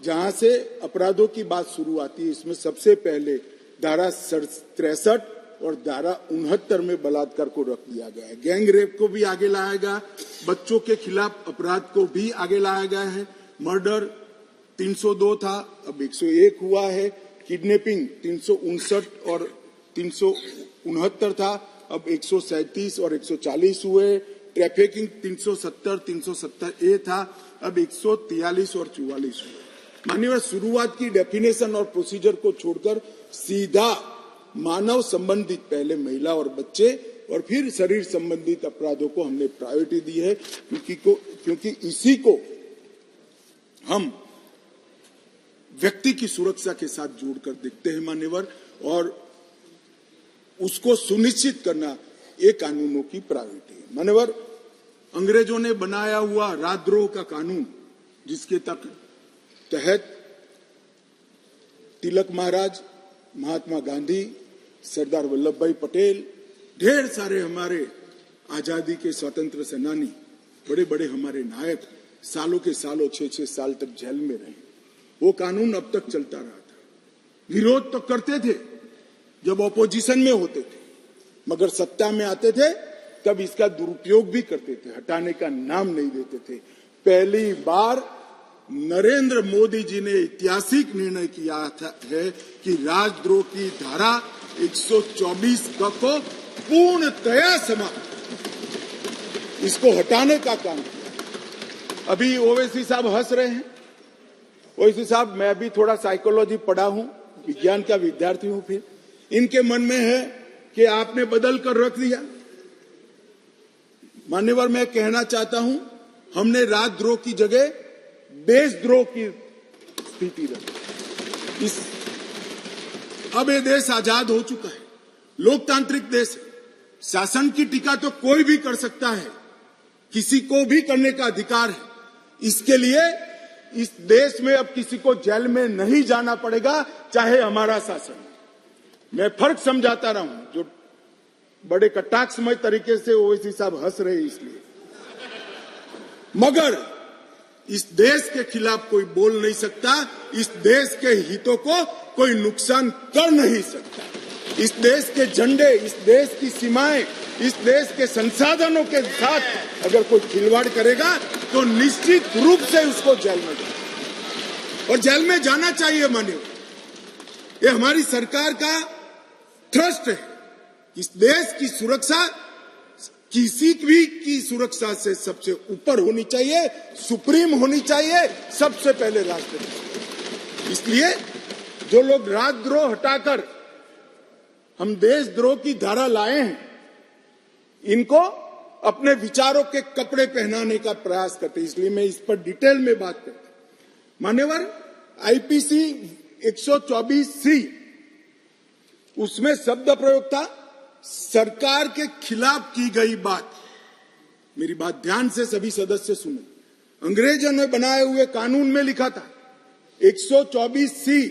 Speaker 1: जहां से अपराधों की बात शुरू आती है, इसमें सबसे पहले धारा 63 और धारा 69 में बलात्कार को रख दिया गया है। गैंग रेप को भी आगे लाया गया, बच्चों के खिलाफ अपराध को भी आगे लाया गया है। मर्डर 302 था, अब 101 हुआ है। किडनैपिंग 359 और 369 था, अब 137 और 140 हुए। ट्रैफिकिंग 370, 370A था, अब 143 और 44 हुए। माननीय, शुरुआत की डेफिनेशन और प्रोसीजर को छोड़कर सीधा मानव संबंधित, पहले महिला और बच्चे और फिर शरीर संबंधित अपराधों को हमने प्रायोरिटी दी है, क्योंकि इसी को हम व्यक्ति की सुरक्षा के साथ जोड़कर देखते हैं मान्यवर, और उसको सुनिश्चित करना ये कानूनों की प्रायोरिटी है मान्यवर। अंग्रेजों ने बनाया हुआ राजद्रोह का कानून, जिसके तहत तिलक महाराज, महात्मा गांधी, सरदार वल्लभ भाई पटेल, ढेर सारे हमारे आजादी के स्वतंत्र सेनानी, बड़े बड़े हमारे नायक सालों के सालों 6-6 साल तक जेल में रहे। वो कानून अब तक चलता रहा था। विरोध तो करते थे जब ऑपोजिशन में होते थे, मगर सत्ता में आते थे तब इसका दुरुपयोग भी करते थे, हटाने का नाम नहीं देते थे। पहली बार नरेंद्र मोदी जी ने ऐतिहासिक निर्णय किया है कि राजद्रोह की धारा 124 को पूर्णतया समाप्त, इसको हटाने का काम किया। अभी ओवैसी साहब हंस रहे हैं। ओवैसी साहब, मैं भी थोड़ा साइकोलॉजी पढ़ा हूं, विज्ञान का विद्यार्थी हूं, फिर इनके मन में है कि आपने बदल कर रख दिया। मान्यवर, मैं कहना चाहता हूं, हमने राजद्रोह की जगह देशद्रोह की स्थिति रखी। अब ये देश आजाद हो चुका है, लोकतांत्रिक देश है। शासन की टीका तो कोई भी कर सकता है, किसी को भी करने का अधिकार है। इसके लिए इस देश में अब किसी को जेल में नहीं जाना पड़ेगा, चाहे हमारा शासन। मैं फर्क समझाता रहा हूं, जो बड़े कटाक्षमय तरीके से ओवैसी साहब हंस रहे इसलिए, मगर इस देश के खिलाफ कोई बोल नहीं सकता, इस देश के हितों को कोई नुकसान कर नहीं सकता। इस देश के झंडे, इस देश की सीमाएं, इस देश के संसाधनों के साथ अगर कोई खिलवाड़ करेगा तो निश्चित रूप से उसको जेल में जाना, और जेल में जाना चाहिए। मानिए, ये हमारी सरकार का थ्रस्ट है। इस देश की सुरक्षा किसी भी की सुरक्षा से सबसे ऊपर होनी चाहिए, सुप्रीम होनी चाहिए, सबसे पहले राष्ट्रपति। इसलिए जो लोग राजद्रोह हटाकर हम देशद्रोह की धारा लाए हैं, इनको अपने विचारों के कपड़े पहनाने का प्रयास करते हैं। इसलिए मैं इस पर डिटेल में बात करता हूं। मान्यवर, आईपीसी 124C, उसमें शब्द प्रयोग था सरकार के खिलाफ की गई बात। मेरी बात ध्यान से सभी सदस्य सुने। अंग्रेजों ने बनाए हुए कानून में लिखा था 124C,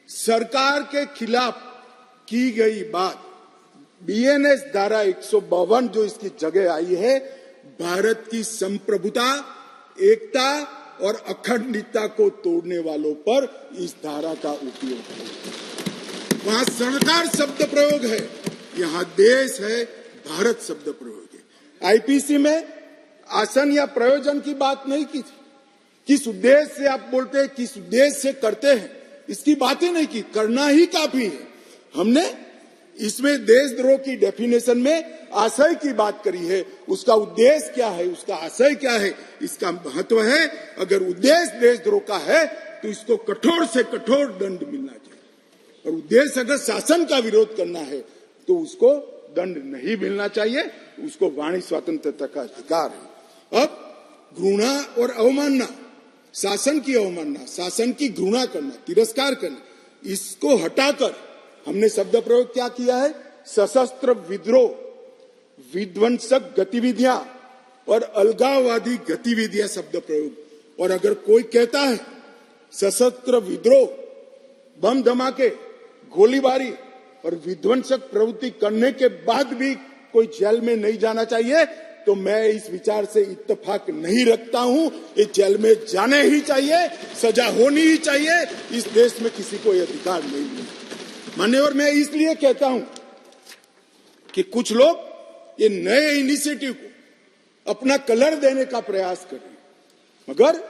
Speaker 1: सरकार के खिलाफ की गई बात। बीएनएस धारा 152 जो इसकी जगह आई है, भारत की संप्रभुता, एकता और अखंडता को तोड़ने वालों पर इस धारा का उपयोग है। वहां सरकार शब्द प्रयोग है, यहां देश है, भारत शब्द प्रयोग है। आईपीसी में आसन या प्रयोजन की बात नहीं की थी। किस उद्देश्य से आप बोलते हैं, किस उद्देश्य से करते हैं, इसकी बात ही नहीं की। करना ही काफी है। हमने इसमें देशद्रोह की डेफिनेशन में आशय की बात करी है, उसका उद्देश्य क्या है, उसका आशय क्या है, इसका महत्व है। अगर उद्देश्य देशद्रोह का है तो इसको कठोर से कठोर दंड मिलना चाहिए, और उद्देश्य अगर शासन का विरोध करना है तो उसको दंड नहीं मिलना चाहिए। उसको वाणी स्वतंत्रता का अधिकार है। अब घृणा और अवमानना, शासन की अवमानना, शासन की घृणा करना, तिरस्कार करना, इसको हटाकर हमने शब्द प्रयोग क्या किया है, सशस्त्र विद्रोह, विध्वंसक गतिविधियां और अलगाववादी गतिविधियां शब्द प्रयोग। और अगर कोई कहता है सशस्त्र विद्रोह, बम धमाके, गोलीबारी और विध्वंसक प्रवृत्ति करने के बाद भी कोई जेल में नहीं जाना चाहिए, तो मैं इस विचार से इत्तेफाक नहीं रखता हूं। ये जेल में जाने ही चाहिए, सजा होनी ही चाहिए। इस देश में किसी को यह अधिकार नहीं है। मान्यवर, मैं इसलिए कहता हूं कि कुछ लोग ये नए इनिशिएटिव को अपना कलर देने का प्रयास कर रहे हैं, मगर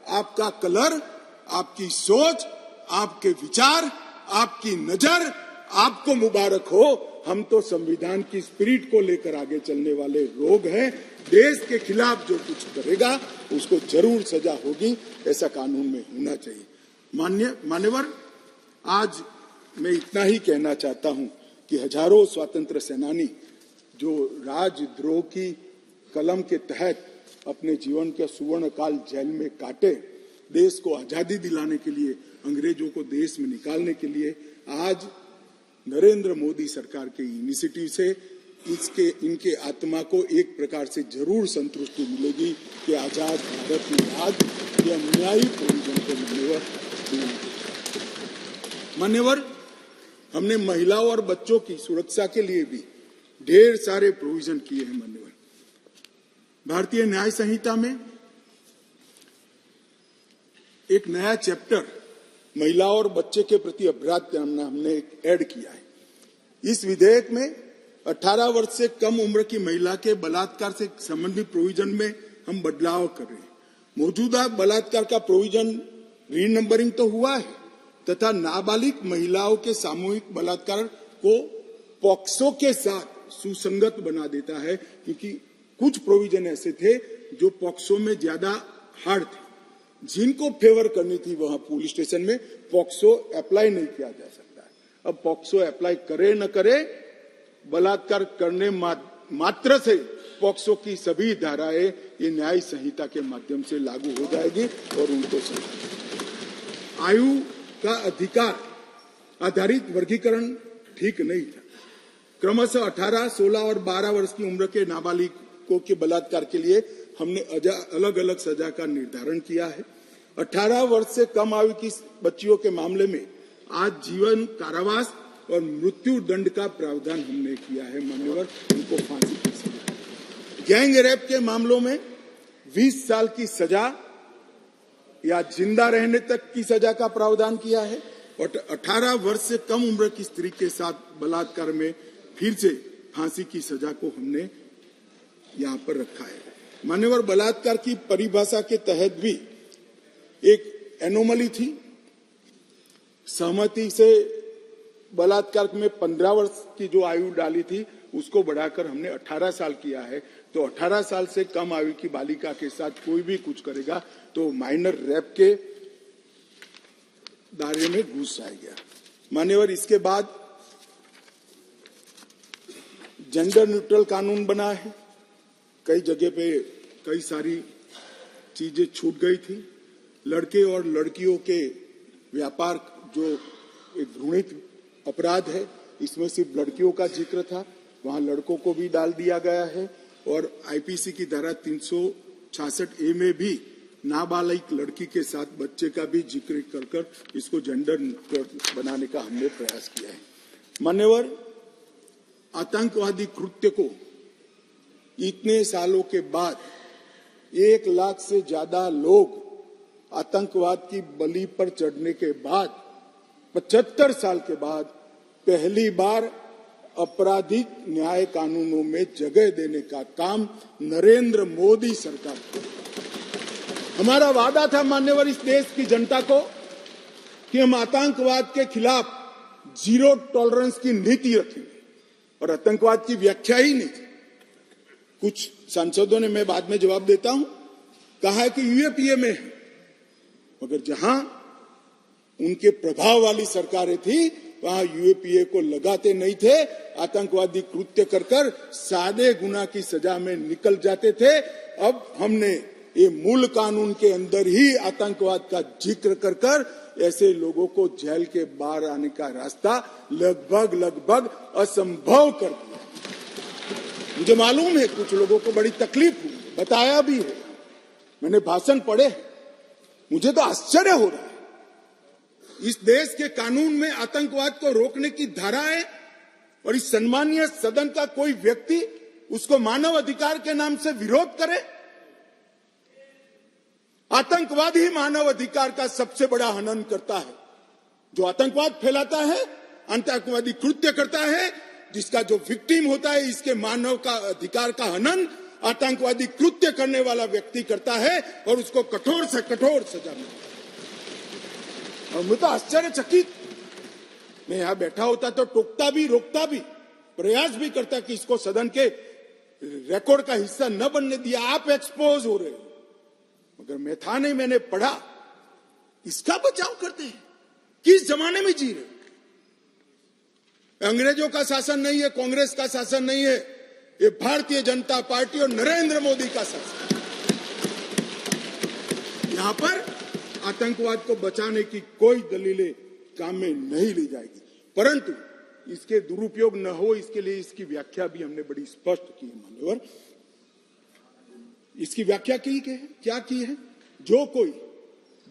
Speaker 1: आपका कलर, आपकी सोच, आपके विचार, आपकी नजर आपको मुबारक हो। हम तो संविधान की स्पिरिट को लेकर आगे चलने वाले लोग हैं। देश के खिलाफ जो कुछ करेगा उसको जरूर सजा होगी, ऐसा कानून में होना चाहिए। मान्यवर, आज मैं इतना ही कहना चाहता हूं कि हजारों स्वतंत्र सेनानी जो राजद्रोह की कलम के तहत अपने जीवन के स्वर्ण काल जेल में काटे, देश को आजादी दिलाने के लिए, अंग्रेजों को देश में निकालने के लिए, आज नरेंद्र मोदी सरकार के इनिशिएटिव से इनके आत्मा को एक प्रकार से जरूर संतुष्टि मिलेगी कि आजाद भारत में आज ये अन्यायी प्रोविजन को मान्यवर हमने महिलाओं और बच्चों की सुरक्षा के लिए भी ढेर सारे प्रोविजन किए हैं। मान्यवर भारतीय न्याय संहिता में एक नया चैप्टर महिलाओं और बच्चे के प्रति अपराध का हमने ऐड किया है। इस विधेयक में 18 वर्ष से कम उम्र की महिला के बलात्कार से संबंधित प्रोविजन में हम बदलाव कर रहे हैं। मौजूदा बलात्कार का प्रोविजन रीनंबरिंग तो हुआ है तथा नाबालिग महिलाओं के सामूहिक बलात्कार को पॉक्सो के साथ सुसंगत बना देता है, क्योंकि कुछ प्रोविजन ऐसे थे जो पॉक्सो में ज्यादा हार्ड थे, जिनको फेवर करनी थी वहां पुलिस स्टेशन में पॉक्सो अप्लाई नहीं किया जा सकता है। अब पॉक्सो अप्लाई करे न करे, बलात्कार करने मात्र से पॉक्सो की सभी धाराएं ये न्याय संहिता के माध्यम से लागू हो जाएगी और उनको सजा। आयु का अधिकार आधारित वर्गीकरण ठीक नहीं था। क्रमशः 18, 16 और 12 वर्ष की उम्र के नाबालिगों के बलात्कार के लिए हमने अलग अलग सजा का निर्धारण किया है। 18 वर्ष से कम आयु की बच्चियों के मामले में आज जीवन कारावास और मृत्यु दंड का प्रावधान हमने किया है। मान्यवर उनको फांसी की सजा। गैंग रेप के मामलों में 20 साल की सजा या जिंदा रहने तक की सजा का प्रावधान किया है और 18 वर्ष से कम उम्र की स्त्री के साथ बलात्कार में फिर से फांसी की सजा को हमने यहां पर रखा है। मान्यवर बलात्कार की परिभाषा के तहत भी एक एनोमली थी। सहमति से बलात्कार में 15 वर्ष की जो आयु डाली थी उसको बढ़ाकर हमने 18 साल किया है। तो 18 साल से कम आयु की बालिका के साथ कोई भी कुछ करेगा तो माइनर रेप के दायरे में घुस जाएगा। मान्यवर इसके बाद जेंडर न्यूट्रल कानून बना है। कई जगह पे कई सारी चीजें छूट गई थी। लड़के और लड़कियों के व्यापार जो एक घृणित अपराध है, इसमें सिर्फ लड़कियों का जिक्र था, वहां लड़कों को भी डाल दिया गया है और आईपीसी की धारा 366A में भी नाबालिग लड़की के साथ बच्चे का भी जिक्र कर इसको जेंडर न्यूट्रल बनाने का हमने प्रयास किया है। मान्यवर आतंकवादी कृत्य को इतने सालों के बाद 1 लाख से ज्यादा लोग आतंकवाद की बलि पर चढ़ने के बाद 75 साल के बाद पहली बार आपराधिक न्याय कानूनों में जगह देने का काम नरेंद्र मोदी सरकार को। हमारा वादा था मान्यवर इस देश की जनता को कि हम आतंकवाद के खिलाफ जीरो टॉलरेंस की नीति रखेंगे और आतंकवाद की व्याख्या ही नहीं थी। कुछ सांसदों ने, मैं बाद में जवाब देता हूं, कहा है कि यूएपीए में है, मगर जहां उनके प्रभाव वाली सरकारें थी वहां यूएपीए को लगाते नहीं थे। आतंकवादी कृत्य कर सादे गुना की सजा में निकल जाते थे। अब हमने ये मूल कानून के अंदर ही आतंकवाद का जिक्र कर ऐसे लोगों को जेल के बाहर आने का रास्ता लगभग असंभव कर दिया। मुझे मालूम है कुछ लोगों को बड़ी तकलीफ हुई, बताया भी है, मैंने भाषण पढ़े, मुझे तो आश्चर्य हो रहा है। इस देश के कानून में आतंकवाद को रोकने की धारा है और इस सम्मानीय सदन का कोई व्यक्ति उसको मानव अधिकार के नाम से विरोध करे। आतंकवाद ही मानव अधिकार का सबसे बड़ा हनन करता है। जो आतंकवाद फैलाता है, आतंकवादी कृत्य करता है, जिसका जो विक्टिम होता है, इसके मानव का अधिकार का हनन आतंकवादी कृत्य करने वाला व्यक्ति करता है और उसको कठोर से कठोर सजा मिलती है। और मैं तो आश्चर्यचकित, मैं यहां बैठा होता तो टोकता भी, रोकता भी, प्रयास भी करता कि इसको सदन के रिकॉर्ड का हिस्सा न बनने दिया। आप एक्सपोज हो रहे हो, मगर मैं था नहीं, मैंने पढ़ा। इसका बचाव करते हैं। किस जमाने में जी रहे? अंग्रेजों का शासन नहीं है, कांग्रेस का शासन नहीं है, ये भारतीय जनता पार्टी और नरेंद्र मोदी का शासन। यहां पर आतंकवाद को बचाने की कोई दलीलें काम में नहीं ली जाएगी, परंतु इसके दुरुपयोग न हो इसके लिए इसकी व्याख्या भी हमने बड़ी स्पष्ट की है मान्यवर। इसकी व्याख्या क्या की है? जो कोई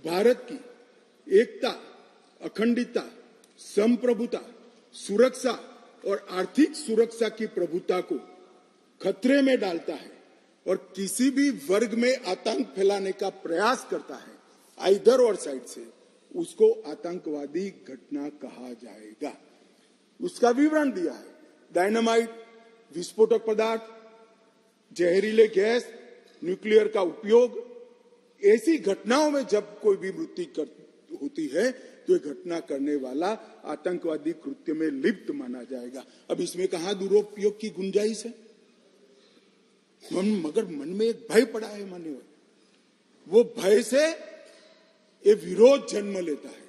Speaker 1: भारत की एकता, अखंडता, संप्रभुता, सुरक्षा और आर्थिक सुरक्षा की प्रभुता को खतरे में डालता है और किसी भी वर्ग में आतंक फैलाने का प्रयास करता है आइदर और साइड से, उसको आतंकवादी घटना कहा जाएगा। उसका विवरण दिया है। डायनामाइट, विस्फोटक पदार्थ, जहरीले गैस, न्यूक्लियर का उपयोग, ऐसी घटनाओं में जब कोई भी मृत्यु होती है तो ये घटना करने वाला आतंकवादी कृत्य में लिप्त माना जाएगा। अब इसमें कहां दुरुपयोग की गुंजाइश है? मगर मन में एक भय पड़ा है मान्यवर, वो भय से ये विरोध जन्म लेता है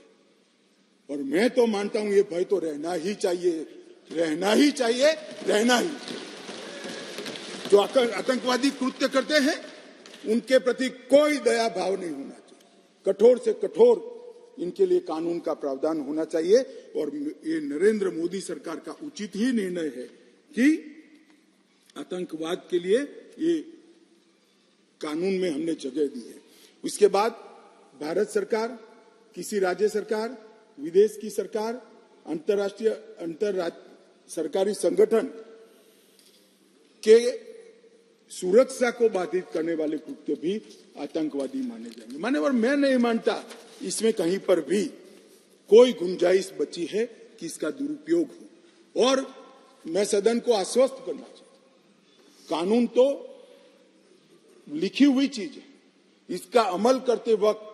Speaker 1: और मैं तो मानता हूं ये भय तो रहना ही चाहिए। जो आतंकवादी कृत्य करते हैं उनके प्रति कोई दया भाव नहीं होना चाहिए। कठोर से कठोर इनके लिए कानून का प्रावधान होना चाहिए और ये नरेंद्र मोदी सरकार का उचित ही निर्णय है कि आतंकवाद के लिए ये कानून में हमने जगह दी है। उसके बाद भारत सरकार, किसी राज्य सरकार, विदेश की सरकार, अंतरराष्ट्रीय सरकारी संगठन के सुरक्षा को बाधित करने वाले कृत्य भी आतंकवादी माने जाएंगे। मान्यवर, मैं नहीं मानता इसमें कहीं पर भी कोई गुंजाइश बची है कि इसका दुरुपयोग हो। और मैं सदन को आश्वस्त करना चाहता हूं, कानून तो लिखी हुई चीज है, इसका अमल करते वक्त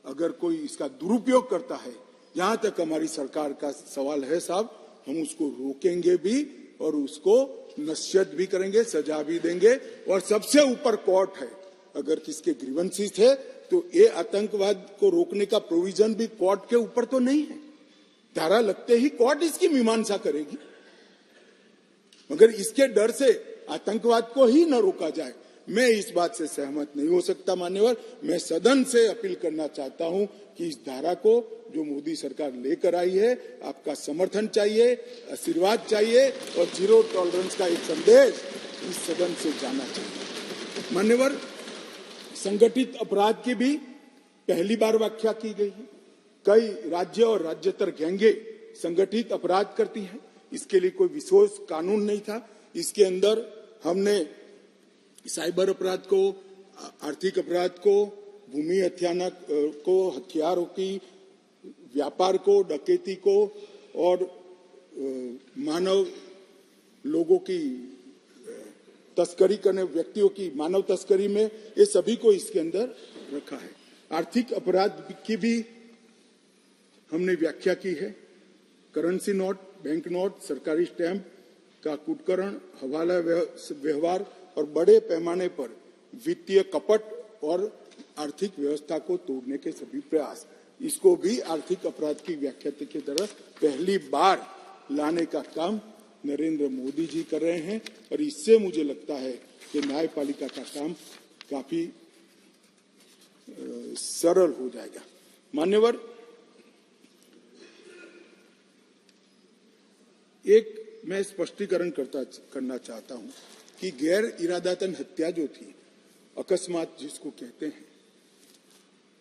Speaker 1: अगर कोई इसका दुरुपयोग करता है, जहां तक हमारी सरकार का सवाल है साहब, हम उसको रोकेंगे भी और उसको नसीहत भी करेंगे, सजा भी देंगे। और सबसे ऊपर कोर्ट है। अगर किसके ग्रीवेंसेस है तो ये आतंकवाद को रोकने का प्रोविजन भी कोर्ट के ऊपर तो नहीं है। धारा लगते ही कोर्ट इसकी मीमांसा करेगी, मगर इसके डर से आतंकवाद को ही न रोका जाए, मैं इस बात से सहमत नहीं हो सकता मान्यवर। मैं सदन से अपील करना चाहता हूं कि इस धारा को जो मोदी सरकार लेकर आई है, आपका समर्थन चाहिए, आशीर्वाद चाहिए और जीरो टॉलरेंस का एक संदेश इस सदन से जाना चाहिए। मान्यवर, संगठित अपराध की भी पहली बार व्याख्या की गई है। कई राज्य और राज्यतर गैंगे संगठित अपराध करती हैं, इसके लिए कोई विशेष कानून नहीं था। इसके अंदर हमने साइबर अपराध को, आर्थिक अपराध को, भूमि हत्याना को, हथियारों की व्यापार को, डकैती को और मानव लोगों की तस्करी करने, व्यक्तियों की मानव तस्करी में, ये सभी को इसके अंदर रखा है। आर्थिक अपराध की भी हमने व्याख्या की है। करेंसी नोट, बैंक नोट, सरकारी स्टैंप का कुटकरण, हवाला व्यवहार और बड़े पैमाने पर वित्तीय कपट और आर्थिक व्यवस्था को तोड़ने के सभी प्रयास, इसको भी आर्थिक अपराध की व्याख्या की तरह पहली बार लाने का काम नरेंद्र मोदी जी कर रहे हैं। और इससे मुझे लगता है कि न्यायपालिका का काम काफी सरल हो जाएगा। मान्यवर, एक मैं स्पष्टीकरण करना चाहता हूं कि गैर इरादतन हत्या जो थी, अकस्मात जिसको कहते हैं,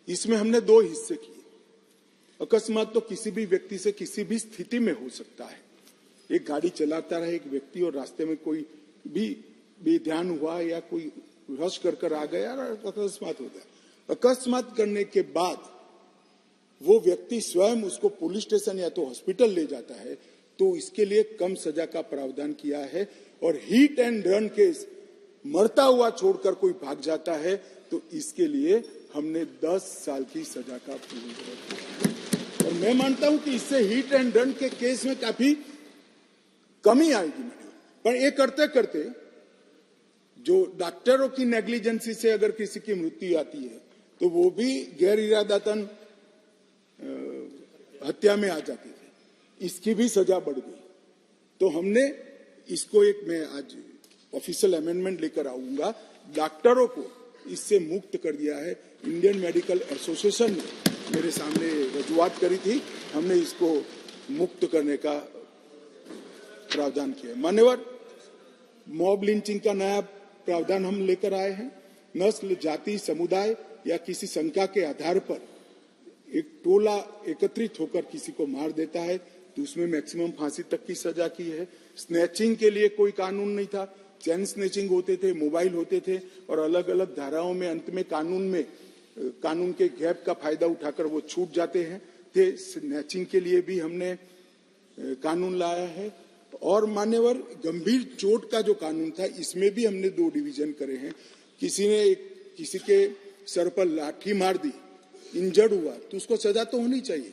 Speaker 1: इसमें हमने दो हिस्से किए। अकस्मात तो किसी भी व्यक्ति से किसी भी स्थिति में हो सकता है। एक गाड़ी चलाता रहे एक व्यक्ति और रास्ते में कोई भी बेध्यान हुआ या कोई रश कर आ गया और अकस्मात हो गया। अकस्मात करने के बाद वो व्यक्ति स्वयं उसको पुलिस स्टेशन या तो हॉस्पिटल ले जाता है, तो इसके लिए कम सजा का प्रावधान किया है। और हिट एंड रन केस, मरता हुआ छोड़कर कोई भाग जाता है, तो इसके लिए हमने 10 साल की सजा का प्रावधान किया। और मैं मानता हूं कि इससे हिट एंड रन के केस में काफी कमी आएगी। पर ये करते करते जो डॉक्टरों की नेग्लिजेंसी से अगर किसी की मृत्यु आती है, तो वो भी गैर इरादतन हत्या में आ जाती थी। इसकी भी सजा बढ़ गई। तो हमने इसको मैं आज ऑफिशियल अमेंडमेंट लेकर आऊंगा, डॉक्टरों को इससे मुक्त कर दिया है। इंडियन मेडिकल एसोसिएशन ने मेरे सामने रजूआत करी थी, हमने इसको मुक्त करने का प्रावधान किया है। मान्यवर, मॉब लिंचिंग का नया प्रावधान हम लेकर आए हैं। नस्ल, जाति, समुदाय या किसी शंका के आधार पर एक टोला एकत्रित होकर किसी को मार देता है तो उसमें मैक्सिमम फांसी तक की सजा की है। स्नैचिंग के लिए कोई कानून नहीं था, चैन स्नैचिंग होते थे, मोबाइल होते थे और अलग अलग धाराओं में अंत में कानून के गैप का फायदा उठाकर वो छूट जाते हैं। स्नैचिंग के लिए भी हमने कानून लाया है। और मान्यवर, गंभीर चोट का जो कानून था इसमें भी हमने 2 डिवीजन करे हैं। किसी के सर पर लाठी मार दी, इंजर्ड हुआ तो उसको सजा तो होनी चाहिए,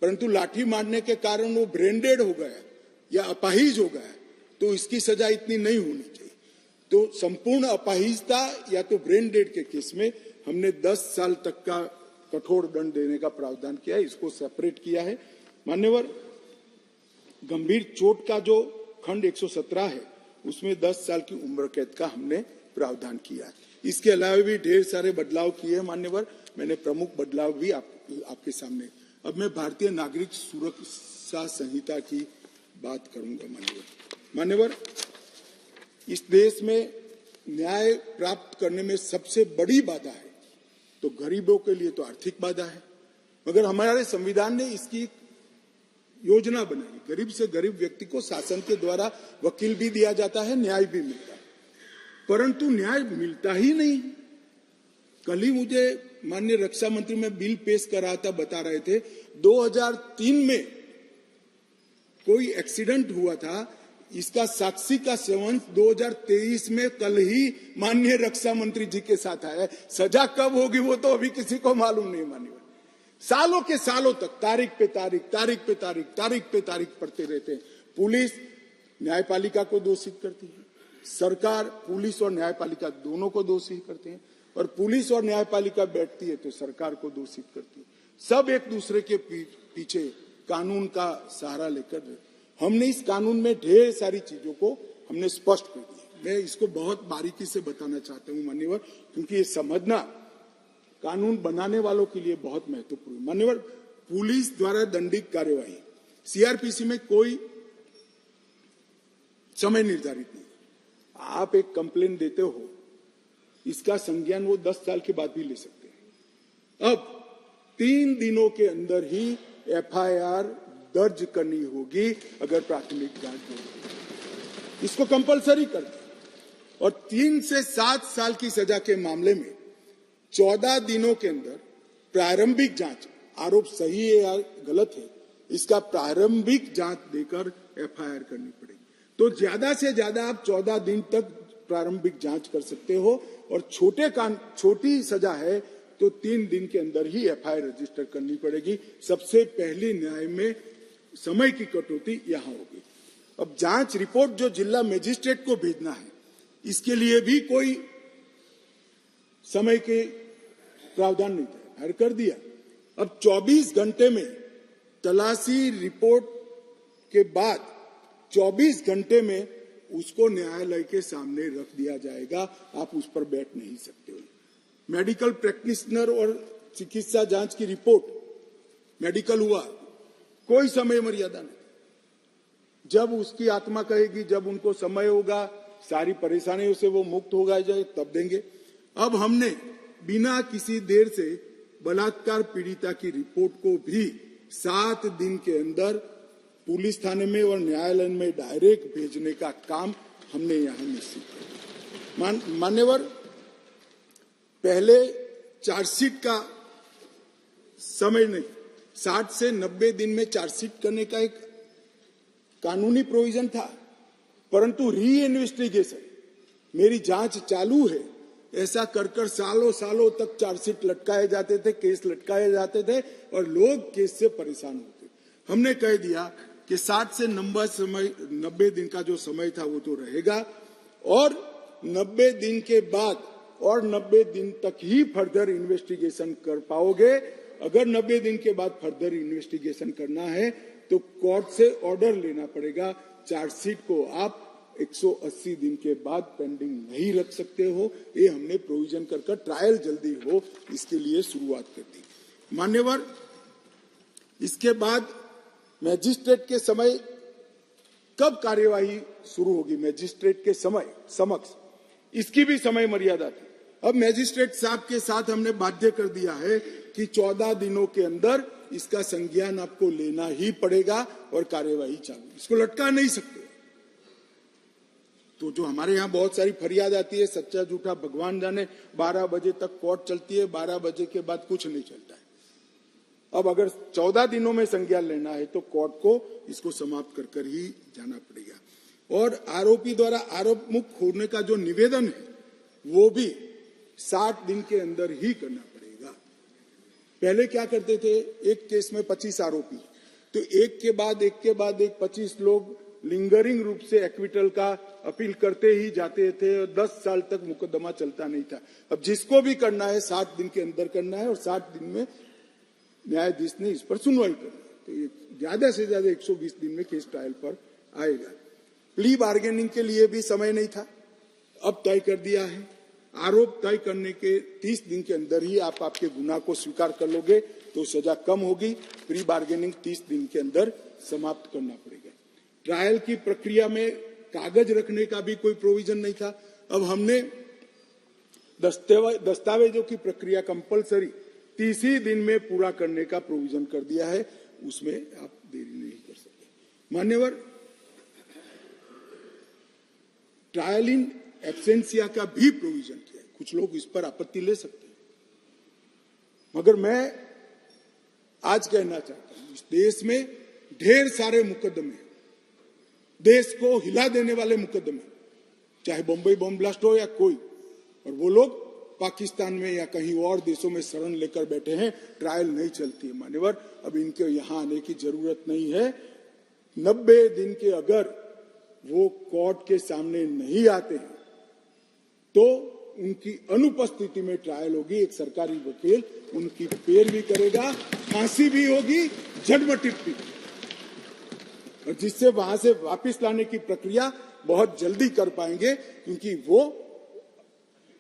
Speaker 1: परंतु लाठी मारने के कारण वो ब्रेन डेड हो गया या अपाहिज हो गया तो इसकी सजा इतनी नहीं होनी चाहिए। तो संपूर्ण अपाहिजता या तो ब्रेन डेड के केस में हमने 10 साल तक का कठोर दंड देने का प्रावधान किया है, इसको सेपरेट किया है। मान्यवर, गंभीर चोट का जो खंड 117 है उसमें 10 साल की उम्र कैद का हमने प्रावधान किया है। इसके अलावा भी ढेर सारे बदलाव किए हैं मान्यवर, मैंने प्रमुख बदलाव भी आपके सामने। अब मैं भारतीय नागरिक सुरक्षा संहिता की बात करूंगा। मान्यवर, इस देश में न्याय प्राप्त करने में सबसे बड़ी बाधा है तो गरीबों के लिए तो आर्थिक बाधा है, मगर हमारे संविधान ने इसकी योजना बनाई। गरीब से गरीब व्यक्ति को शासन के द्वारा वकील भी दिया जाता है, न्याय भी मिलता है, परंतु न्याय मिलता ही नहीं। कल ही मुझे माननीय रक्षा मंत्री में बिल पेश कर रहा था, बता रहे थे 2003 में कोई एक्सीडेंट हुआ था, इसका साक्षी का सेवन 2023 में कल ही माननीय रक्षा मंत्री जी के साथ आया है। सजा कब होगी वो तो अभी किसी को मालूम नहीं। माननीय सालों के सालों तक तारीख पे तारीख पढ़ते रहते हैं। पुलिस न्यायपालिका को दोषित करती है, सरकार पुलिस और न्यायपालिका दोनों को दोषी करते हैं, और पुलिस और न्यायपालिका बैठती है तो सरकार को दोषित करती है। सब एक दूसरे के पीछे कानून का सहारा लेकर हमने इस कानून में ढेर सारी चीजों को हमने स्पष्ट कर दिया। मैं इसको बहुत बारीकी से बताना चाहता हूं मान्यवर, क्योंकि ये समझना कानून बनाने वालों के लिए बहुत महत्वपूर्ण है। मान्यवर, पुलिस द्वारा दंडित कार्यवाही सीआरपीसी में कोई समय निर्धारित नहीं। आप एक कंप्लेन देते हो, इसका संज्ञान वो 10 साल के बाद भी ले सकते हैं। अब 3 दिनों के अंदर ही एफआईआर दर्ज करनी होगी अगर प्राथमिक जांच होगी, इसको कंपलसरी कर दिया। और 3 से 7 साल की सजा के मामले में 14 दिनों के अंदर प्रारंभिक जांच, आरोप सही है या गलत है, इसका प्रारंभिक जांच देकर एफआईआर करनी पड़ेगी। तो ज्यादा से ज्यादा आप 14 दिन तक प्रारंभिक जांच कर सकते हो, और छोटी सजा है तो 3 दिन के अंदर ही एफआईआर रजिस्टर करनी पड़ेगी। सबसे पहली न्याय में समय की कटौती यहां होगी। अब जांच रिपोर्ट जो जिला मजिस्ट्रेट को भेजना है, इसके लिए भी कोई समय के प्रावधान नहीं था, हर कर दिया। अब 24 घंटे में तलाशी रिपोर्ट के बाद 24 घंटे में उसको न्यायालय के सामने रख दिया जाएगा, आप उस पर बैठ नहीं सकते हो। मेडिकल प्रैक्टिशनर और चिकित्सा जांच की रिपोर्ट, मेडिकल हुआ, कोई समय मर्यादा नहीं। जब उसकी आत्मा कहेगी, जब उनको समय होगा, सारी परेशानियों से वो मुक्त होगा जाए, तब देंगे। अब हमने बिना किसी देर से बलात्कार पीड़िता की रिपोर्ट को भी 7 दिन के अंदर पुलिस थाने में और न्यायालय में डायरेक्ट भेजने का काम हमने यहां निश्चित किया। मान्यवर, पहले चार्जशीट का समय नहीं, 60 से 90 दिन में चार्जशीट करने का एक कानूनी प्रोविजन था, परंतु री इन्वेस्टिगेशन, मेरी जांच चालू है, ऐसा कर सालों सालों तक चार्जशीट लटकाए जाते थे, केस लटकाए जाते थे और लोग केस से परेशान होते। हमने कह दिया कि 60 से 90 दिन का जो समय था वो तो रहेगा, और 90 दिन के बाद और 90 दिन तक ही फर्दर इन्वेस्टिगेशन कर पाओगे। अगर 90 दिन के बाद फर्दर इन्वेस्टिगेशन करना है तो कोर्ट से ऑर्डर लेना पड़ेगा चार्जशीट को आप 180 दिन के बाद पेंडिंग नहीं रख सकते हो। ये हमने प्रोविजन कर ट्रायल जल्दी हो इसके लिए शुरुआत कर दी। मान्यवर, इसके बाद मैजिस्ट्रेट के समय कब कार्यवाही शुरू होगी, मैजिस्ट्रेट के समय समक्ष, इसकी भी समय मर्यादा थी। अब मैजिस्ट्रेट साहब के साथ हमने बाध्य कर दिया है कि 14 दिनों के अंदर इसका संज्ञान आपको लेना ही पड़ेगा और कार्यवाही चालू, इसको लटका नहीं सकते। तो जो हमारे यहाँ बहुत सारी फरियाद आती है, सच्चा झूठा भगवान जाने, 12 बजे तक कोर्ट चलती है, 12 बजे के बाद कुछ नहीं चलता है। अब अगर 14 दिनों में संज्ञान लेना है तो कोर्ट को इसको समाप्त कर ही जाना पड़ेगा। और आरोपी द्वारा आरोप मुक्त होने का जो निवेदन है वो भी 60 दिन के अंदर ही करना पड़ेगा। पहले क्या करते थे, एक केस में 25 आरोपी, तो एक के बाद एक 25 लोग लिंगरिंग रूप से एक्विटल का अपील करते ही जाते थे और 10 साल तक मुकदमा चलता नहीं था। अब जिसको भी करना है 60 दिन के अंदर करना है और 60 दिन में न्यायाधीश ने इस पर सुनवाई करनी है। तो ये ज्यादा से ज्यादा 120 दिन में केस ट्रायल पर आएगा। प्ली बार्गेनिंग के लिए भी समय नहीं था, अब तय कर दिया है। आरोप तय करने के 30 दिन के अंदर ही आप आपके गुनाह को स्वीकार कर लोगे तो सजा कम होगी। प्री बार्गेनिंग 30 दिन के अंदर समाप्त करना पड़ेगा। ट्रायल की प्रक्रिया में कागज रखने का भी कोई प्रोविजन नहीं था। अब हमने दस्तावेजों की प्रक्रिया कंपलसरी 30 ही दिन में पूरा करने का प्रोविजन कर दिया है, उसमें आप देरी नहीं कर सकते। मान्यवर, ट्रायल इन एब्सेंसिया का भी प्रोविजन किया है। कुछ लोग इस पर आपत्ति ले सकते हैं, मगर मैं आज कहना चाहता हूं, इस देश में ढेर सारे मुकदमे, देश को हिला देने वाले मुकदमे, चाहे बम्बई बम ब्लास्ट हो या कोई, और वो लोग पाकिस्तान में या कहीं और देशों में शरण लेकर बैठे हैं, ट्रायल नहीं चलती है। मान्यवर, अब इनके यहां आने की जरूरत नहीं है। 90 दिन के अगर वो कोर्ट के सामने नहीं आते हैं तो उनकी अनुपस्थिति में ट्रायल होगी। एक सरकारी वकील उनकी पैरवी करेगा, फांसी भी होगी, जजमेंट भी, और जिससे वहां से वापस लाने की प्रक्रिया बहुत जल्दी कर पाएंगे, क्योंकि वो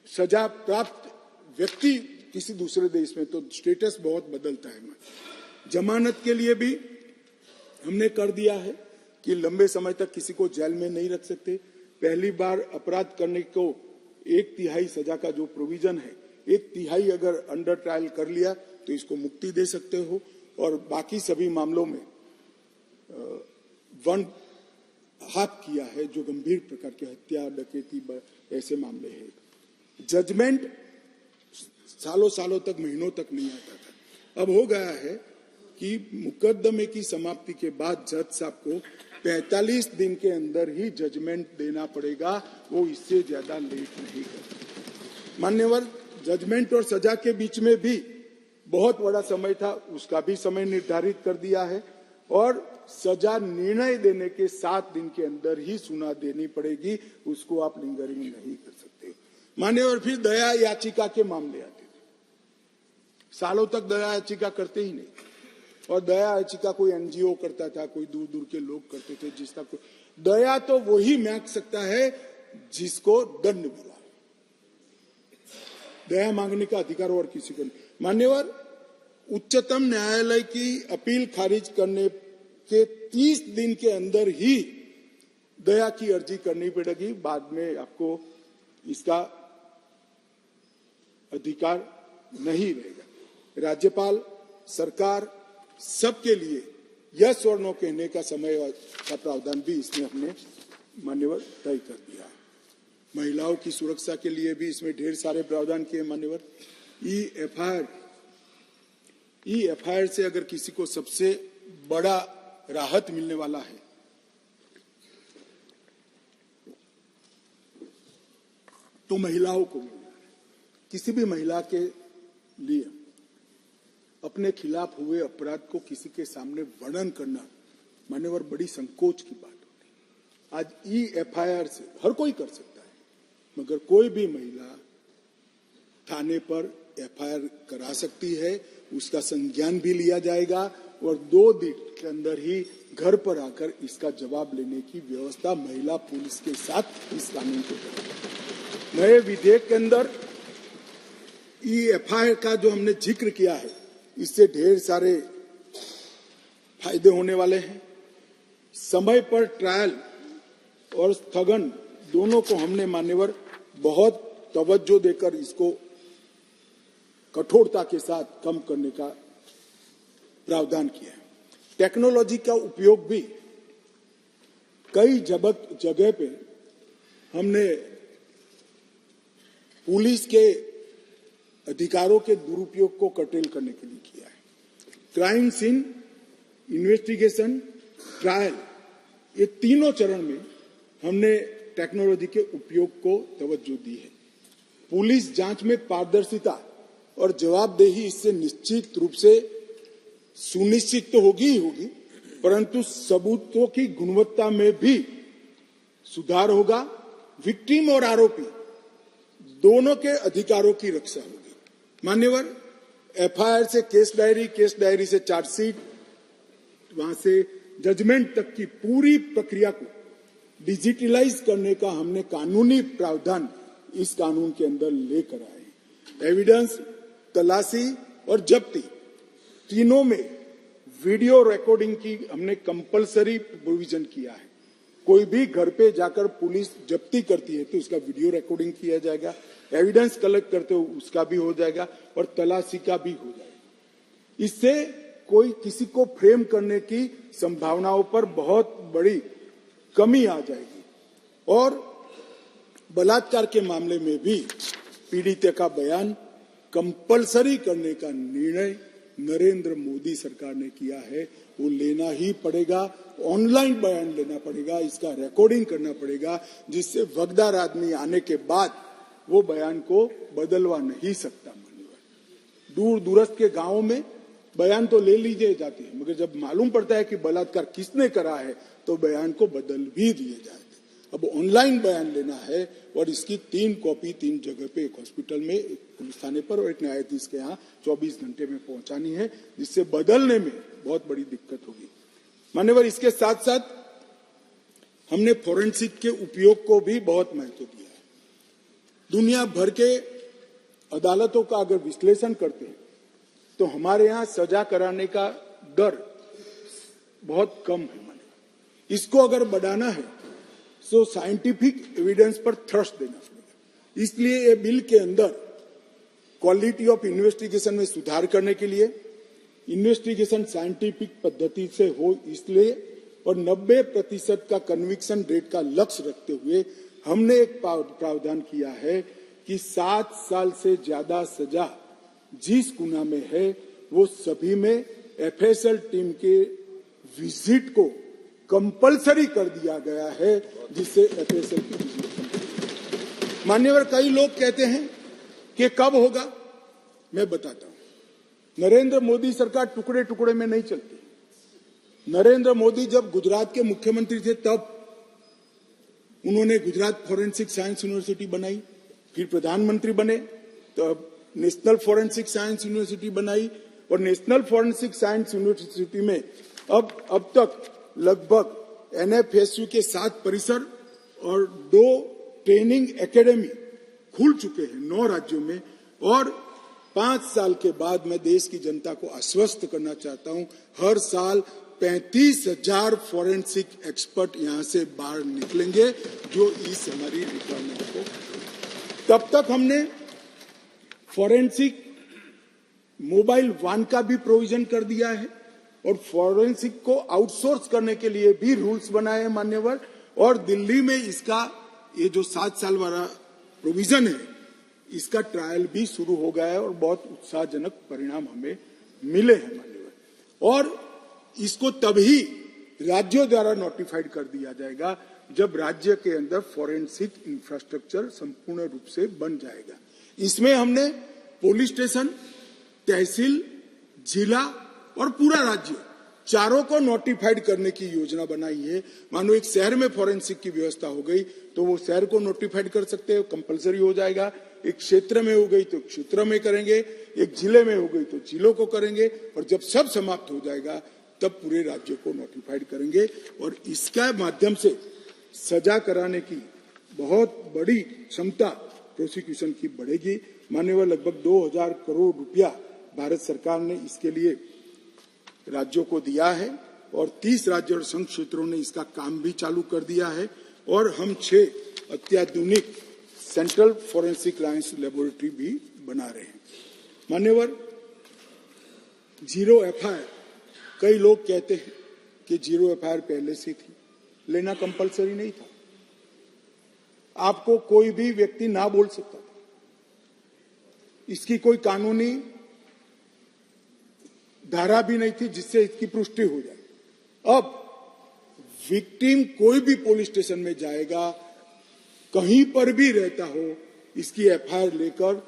Speaker 1: सजा प्राप्त व्यक्ति किसी दूसरे देश में तो स्टेटस बहुत बदलता है। जमानत के लिए भी हमने कर दिया है कि लंबे समय तक किसी को जेल में नहीं रख सकते। पहली बार अपराध करने को 1/3 सजा का जो प्रोविजन है, 1/3 अगर अंडर ट्रायल कर लिया तो इसको मुक्ति दे सकते हो, और बाकी सभी मामलों में 1/2 किया है जो गंभीर प्रकार के हत्या, डकैती, ऐसे मामले हैं। जजमेंट सालों सालों तक, महीनों तक नहीं आता था। अब हो गया है कि मुकदमे की समाप्ति के बाद जज साहब को 45 दिन के अंदर ही जजमेंट देना पड़ेगा, वो इससे ज्यादा लेट नहीं कर। मान्यवर, जजमेंट और सजा के बीच में भी बहुत बड़ा समय था, उसका भी समय निर्धारित कर दिया है, और सजा निर्णय देने के 7 दिन के अंदर ही सुना देनी पड़ेगी, उसको आप लिंगरिंग नहीं कर सकते। मान्यवर, फिर दया याचिका के मामले आते थे। सालों तक दया याचिका करते ही नहीं, और दया याचिका कोई एनजीओ करता था, कोई दूर दूर के लोग करते थे। जिसका कोई दया तो वही मांग सकता है जिसको दंड मिला। दया मांगने का अधिकार और किसी को नहीं। मान्यवर, उच्चतम न्यायालय की अपील खारिज करने के 30 दिन के अंदर ही दया की अर्जी करनी पड़ेगी, बाद में आपको इसका अधिकार नहीं रहेगा। राज्यपाल, सरकार, सबके लिए यस और नो कहने का समय का प्रावधान भी इसमें हमने मान्यवर तय कर दिया है। महिलाओं की सुरक्षा के लिए भी इसमें ढेर सारे प्रावधान किए। मान्यवर, ई-एफआईआर से अगर किसी को सबसे बड़ा राहत मिलने वाला है तो महिलाओं को मिल रहा है। किसी भी महिला के लिए अपने खिलाफ हुए अपराध को किसी के सामने वर्णन करना मान्यवर बड़ी संकोच की बात होती है। आज ई-एफआईआर से हर कोई कर सकता है, मगर कोई भी महिला थाने पर एफआईआर करा सकती है, उसका संज्ञान भी लिया जाएगा और 2 दिन के अंदर ही घर पर आकर इसका जवाब लेने की व्यवस्था महिला पुलिस के साथ इस कानून को करेगी। नए विधेयक के अंदर EFI का जो हमने जिक्र किया है, इससे ढेर सारे फायदे होने वाले हैं। समय पर ट्रायल और स्थगन दोनों को हमने मान्यवर बहुत तवज्जो देकर इसको कठोरता के साथ कम करने का प्रावधान किया है। टेक्नोलॉजी का उपयोग भी कई जगह पे हमने पुलिस के अधिकारों के दुरुपयोग को कर्टेल करने के लिए किया है। क्राइम सीन, इन्वेस्टिगेशन, ट्रायल, ये तीनों चरण में हमने टेक्नोलॉजी के उपयोग को तवज्जो दी है। पुलिस जांच में पारदर्शिता और जवाबदेही इससे निश्चित रूप से सुनिश्चित तो होगी ही होगी, परंतु सबूतों की गुणवत्ता में भी सुधार होगा। विक्टिम और आरोपी दोनों के अधिकारों की रक्षा होगी। मान्यवर, FIR से केस डायरी से चार्जशीट, वहां से जजमेंट तक की पूरी प्रक्रिया को डिजिटलाइज करने का हमने कानूनी प्रावधान इस कानून के अंदर लेकर आए। एविडेंस, तलाशी और जब्ती तीनों में वीडियो रिकॉर्डिंग की हमने कंपलसरी प्रोविजन किया है। कोई भी घर पे जाकर पुलिस जब्ती करती है तो उसका वीडियो रिकॉर्डिंग किया जाएगा, एविडेंस कलेक्ट करते हो उसका भी हो जाएगा और तलाशी का भी हो जाएगा। इससे कोई किसी को फ्रेम करने की संभावनाओं पर बहुत बड़ी कमी आ जाएगी। और बलात्कार के मामले में भी पीड़ित का बयान कंपलसरी करने का निर्णय नरेंद्र मोदी सरकार ने किया है। वो लेना ही पड़ेगा, ऑनलाइन बयान लेना पड़ेगा, इसका रिकॉर्डिंग करना पड़ेगा, जिससे वगदार आदमी आने के बाद वो बयान को बदलवा नहीं सकता। दूर दूरस्थ के गांवों में बयान तो ले लीजिए जाते हैं, मगर जब मालूम पड़ता है कि बलात्कार किसने करा है तो बयान को बदल भी दिए जाते हैं। अब ऑनलाइन बयान लेना है और इसकी 3 कॉपी 3 जगह पे, एक हॉस्पिटल में, एक पुलिस थाने पर और एक न्यायाधीश के यहाँ 24 घंटे में पहुंचानी है, जिससे बदलने में बहुत बड़ी दिक्कत होगी। मान्यवर, इसके साथ साथ हमने फोरेंसिक के उपयोग को भी बहुत महत्व दिया है। दुनिया भर के अदालतों का अगर विश्लेषण करते हैं तो हमारे यहाँ सजा कराने का दर बहुत कम है। इसको अगर बढ़ाना है तो साइंटिफिक एविडेंस पर थ्रस्ट देना पड़ेगा। इसलिए ये बिल के अंदर क्वालिटी ऑफ इन्वेस्टिगेशन में सुधार करने के लिए इन्वेस्टिगेशन साइंटिफिक पद्धति से हो इसलिए और 90% का कन्विक्शन रेट का लक्ष्य रखते हुए हमने एक प्रावधान किया है कि 7 साल से ज्यादा सजा जिस गुना में है वो सभी में FSL टीम के विजिट को कंपलसरी कर दिया गया है, जिससे FSL की विजिट। मान्यवर, कई लोग कहते हैं कि कब होगा, मैं बताता हूं। नरेंद्र मोदी सरकार टुकड़े टुकड़े में नहीं चलती। नरेंद्र मोदी जब गुजरात के मुख्यमंत्री थे तब उन्होंने गुजरात फॉरेंसिक साइंस यूनिवर्सिटी बनाई, फिर प्रधानमंत्री बने तो नेशनल फॉरेंसिक साइंस यूनिवर्सिटी बनाई और नेशनल फॉरेंसिक साइंस यूनिवर्सिटी में अब तक लगभग NFSU के 7 परिसर और 2 ट्रेनिंग एकेडमी खुल चुके हैं 9 राज्यों में। और 5 साल के बाद मैं देश की जनता को आश्वस्त करना चाहता हूं, हर साल 35,000 फॉरेंसिक एक्सपर्ट यहां से बाहर निकलेंगे जो इस हमारी रिक्वायरमेंट को। तब तक हमने फॉरेंसिक मोबाइल वान का भी प्रोविजन कर दिया है और फॉरेंसिक को आउटसोर्स करने के लिए भी रूल्स बनाए हैं मान्यवर। और दिल्ली में इसका ये जो 7 साल वाला प्रोविजन है इसका ट्रायल भी शुरू हो गया है और बहुत उत्साहजनक परिणाम हमें मिले हैं मान्यवर। और इसको तभी राज्यों द्वारा नोटिफाइड कर दिया जाएगा जब राज्य के अंदर फॉरेंसिक इंफ्रास्ट्रक्चर संपूर्ण रूप से बन जाएगा। इसमें हमने पुलिस स्टेशन, तहसील, जिला और पूरा राज्य चारों को नोटिफाइड करने की योजना बनाई है। मानो एक शहर में फॉरेंसिक की व्यवस्था हो गई तो वो शहर को नोटिफाइड कर सकते हैं, कंपलसरी हो जाएगा। एक क्षेत्र में हो गई तो क्षेत्र में करेंगे, एक जिले में हो गई तो जिलों को करेंगे, और जब सब समाप्त हो जाएगा तब पूरे राज्य को नोटिफाइड करेंगे। और इसका माध्यम से सजा कराने की बहुत बड़ी क्षमता प्रोसिक्यूशन की बढ़ेगी। माननीय, लगभग 2000 करोड़ रुपया भारत सरकार ने इसके लिए राज्यों को दिया है और 30 राज्य और संघ क्षेत्रों ने इसका काम भी चालू कर दिया है। और हम 6 अत्याधुनिक सेंट्रल फॉरेंसिक साइंस लेबोरेटरी भी बना रहे हैं। मान्यवर, जीरो एफआईआर, कई लोग कहते हैं कि जीरो एफआईआर पहले से थी, लेना कंपलसरी नहीं था। आपको कोई भी व्यक्ति ना बोल सकता था, इसकी कोई कानूनी धारा भी नहीं थी जिससे इसकी पुष्टि हो जाए। अब विक्टिम कोई भी पुलिस स्टेशन में जाएगा, कहीं पर भी रहता हो, इसकी एफआईआर लेकर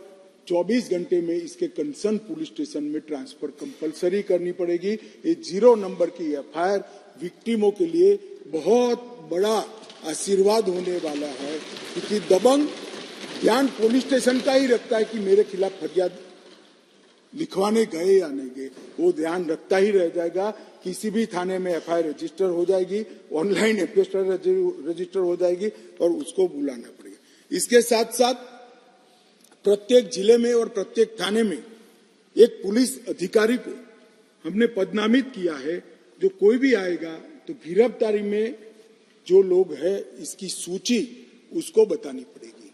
Speaker 1: 24 घंटे में इसके कंसर्न पुलिस स्टेशन में ट्रांसफर कंपलसरी करनी पड़ेगी। ये 0 नंबर की एफआईआर विक्टिमों के लिए बहुत बड़ा आशीर्वाद होने वाला है, क्योंकि दबंग ध्यान पुलिस स्टेशन का ही रखता है कि मेरे खिलाफ फरियाद लिखवाने गए या नहीं गए, वो ध्यान रखता ही रह जाएगा। किसी भी थाने में एफआईआर रजिस्टर हो जाएगी, ऑनलाइन एफआईआर रजिस्टर हो जाएगी और उसको बुलाना पड़ेगा। इसके साथ साथ प्रत्येक जिले में और प्रत्येक थाने में एक पुलिस अधिकारी को हमने पदनामित किया है। जो कोई भी आएगा तो गिरफ्तारी में जो लोग हैं इसकी सूची उसको बतानी पड़ेगी।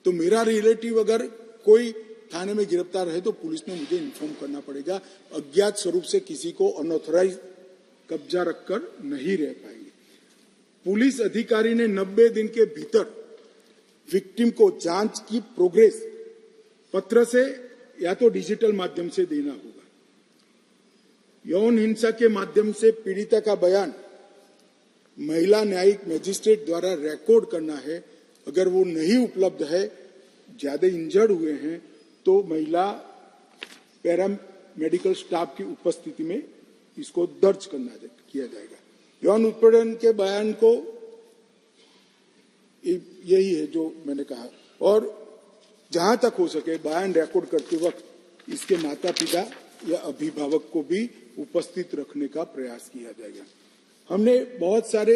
Speaker 1: तो मेरा रिलेटिव अगर कोई थाने में गिरफ्तार है तो पुलिस ने मुझे इन्फॉर्म करना पड़ेगा। अज्ञात स्वरूप से किसी को अनऑथराइज कब्जा रखकर नहीं रह पाएंगे। पुलिस अधिकारी ने 90 दिन के भीतर विक्टिम को जांच की प्रोग्रेस पत्र से या तो डिजिटल माध्यम से देना होगा। यौन हिंसा के माध्यम से पीड़िता का बयान महिला न्यायिक मजिस्ट्रेट द्वारा रिकॉर्ड करना है। अगर वो नहीं उपलब्ध है, ज्यादा इंजर्ड हुए हैं, तो महिला पैरा मेडिकल स्टाफ की उपस्थिति में इसको दर्ज किया जाएगा। यौन उत्पीड़न के बयान को यही है जो मैंने कहा, और जहां तक हो सके बयान रिकॉर्ड करते वक्त इसके माता पिता या अभिभावक को भी उपस्थित रखने का प्रयास किया जाएगा। हमने बहुत सारे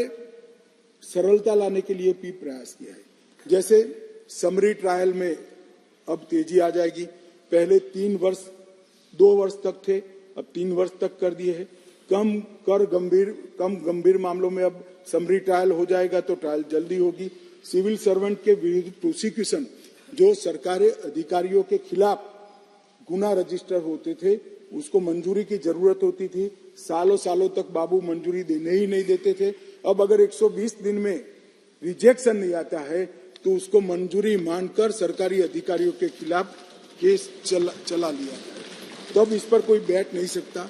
Speaker 1: सरलता लाने के लिए भी प्रयास किया है। जैसे समरी ट्रायल में अब तेजी आ जाएगी। पहले 2 वर्ष तक थे, अब 3 वर्ष तक कर दिए हैं। कम गंभीर मामलों में अब समरी ट्रायल हो जाएगा तो ट्रायल जल्दी होगी। सिविल सर्वेंट के विरुद्ध प्रोसिक्यूशन, जो सरकारी अधिकारियों के खिलाफ गुना रजिस्टर होते थे, उसको मंजूरी की जरूरत होती थी। सालों सालों तक बाबू मंजूरी देने ही नहीं देते थे। अब अगर 120 दिन में रिजेक्शन नहीं आता है तो उसको मंजूरी मानकर सरकारी अधिकारियों के खिलाफ केस चला लिया जाए। तब इस पर कोई बैठ नहीं सकता।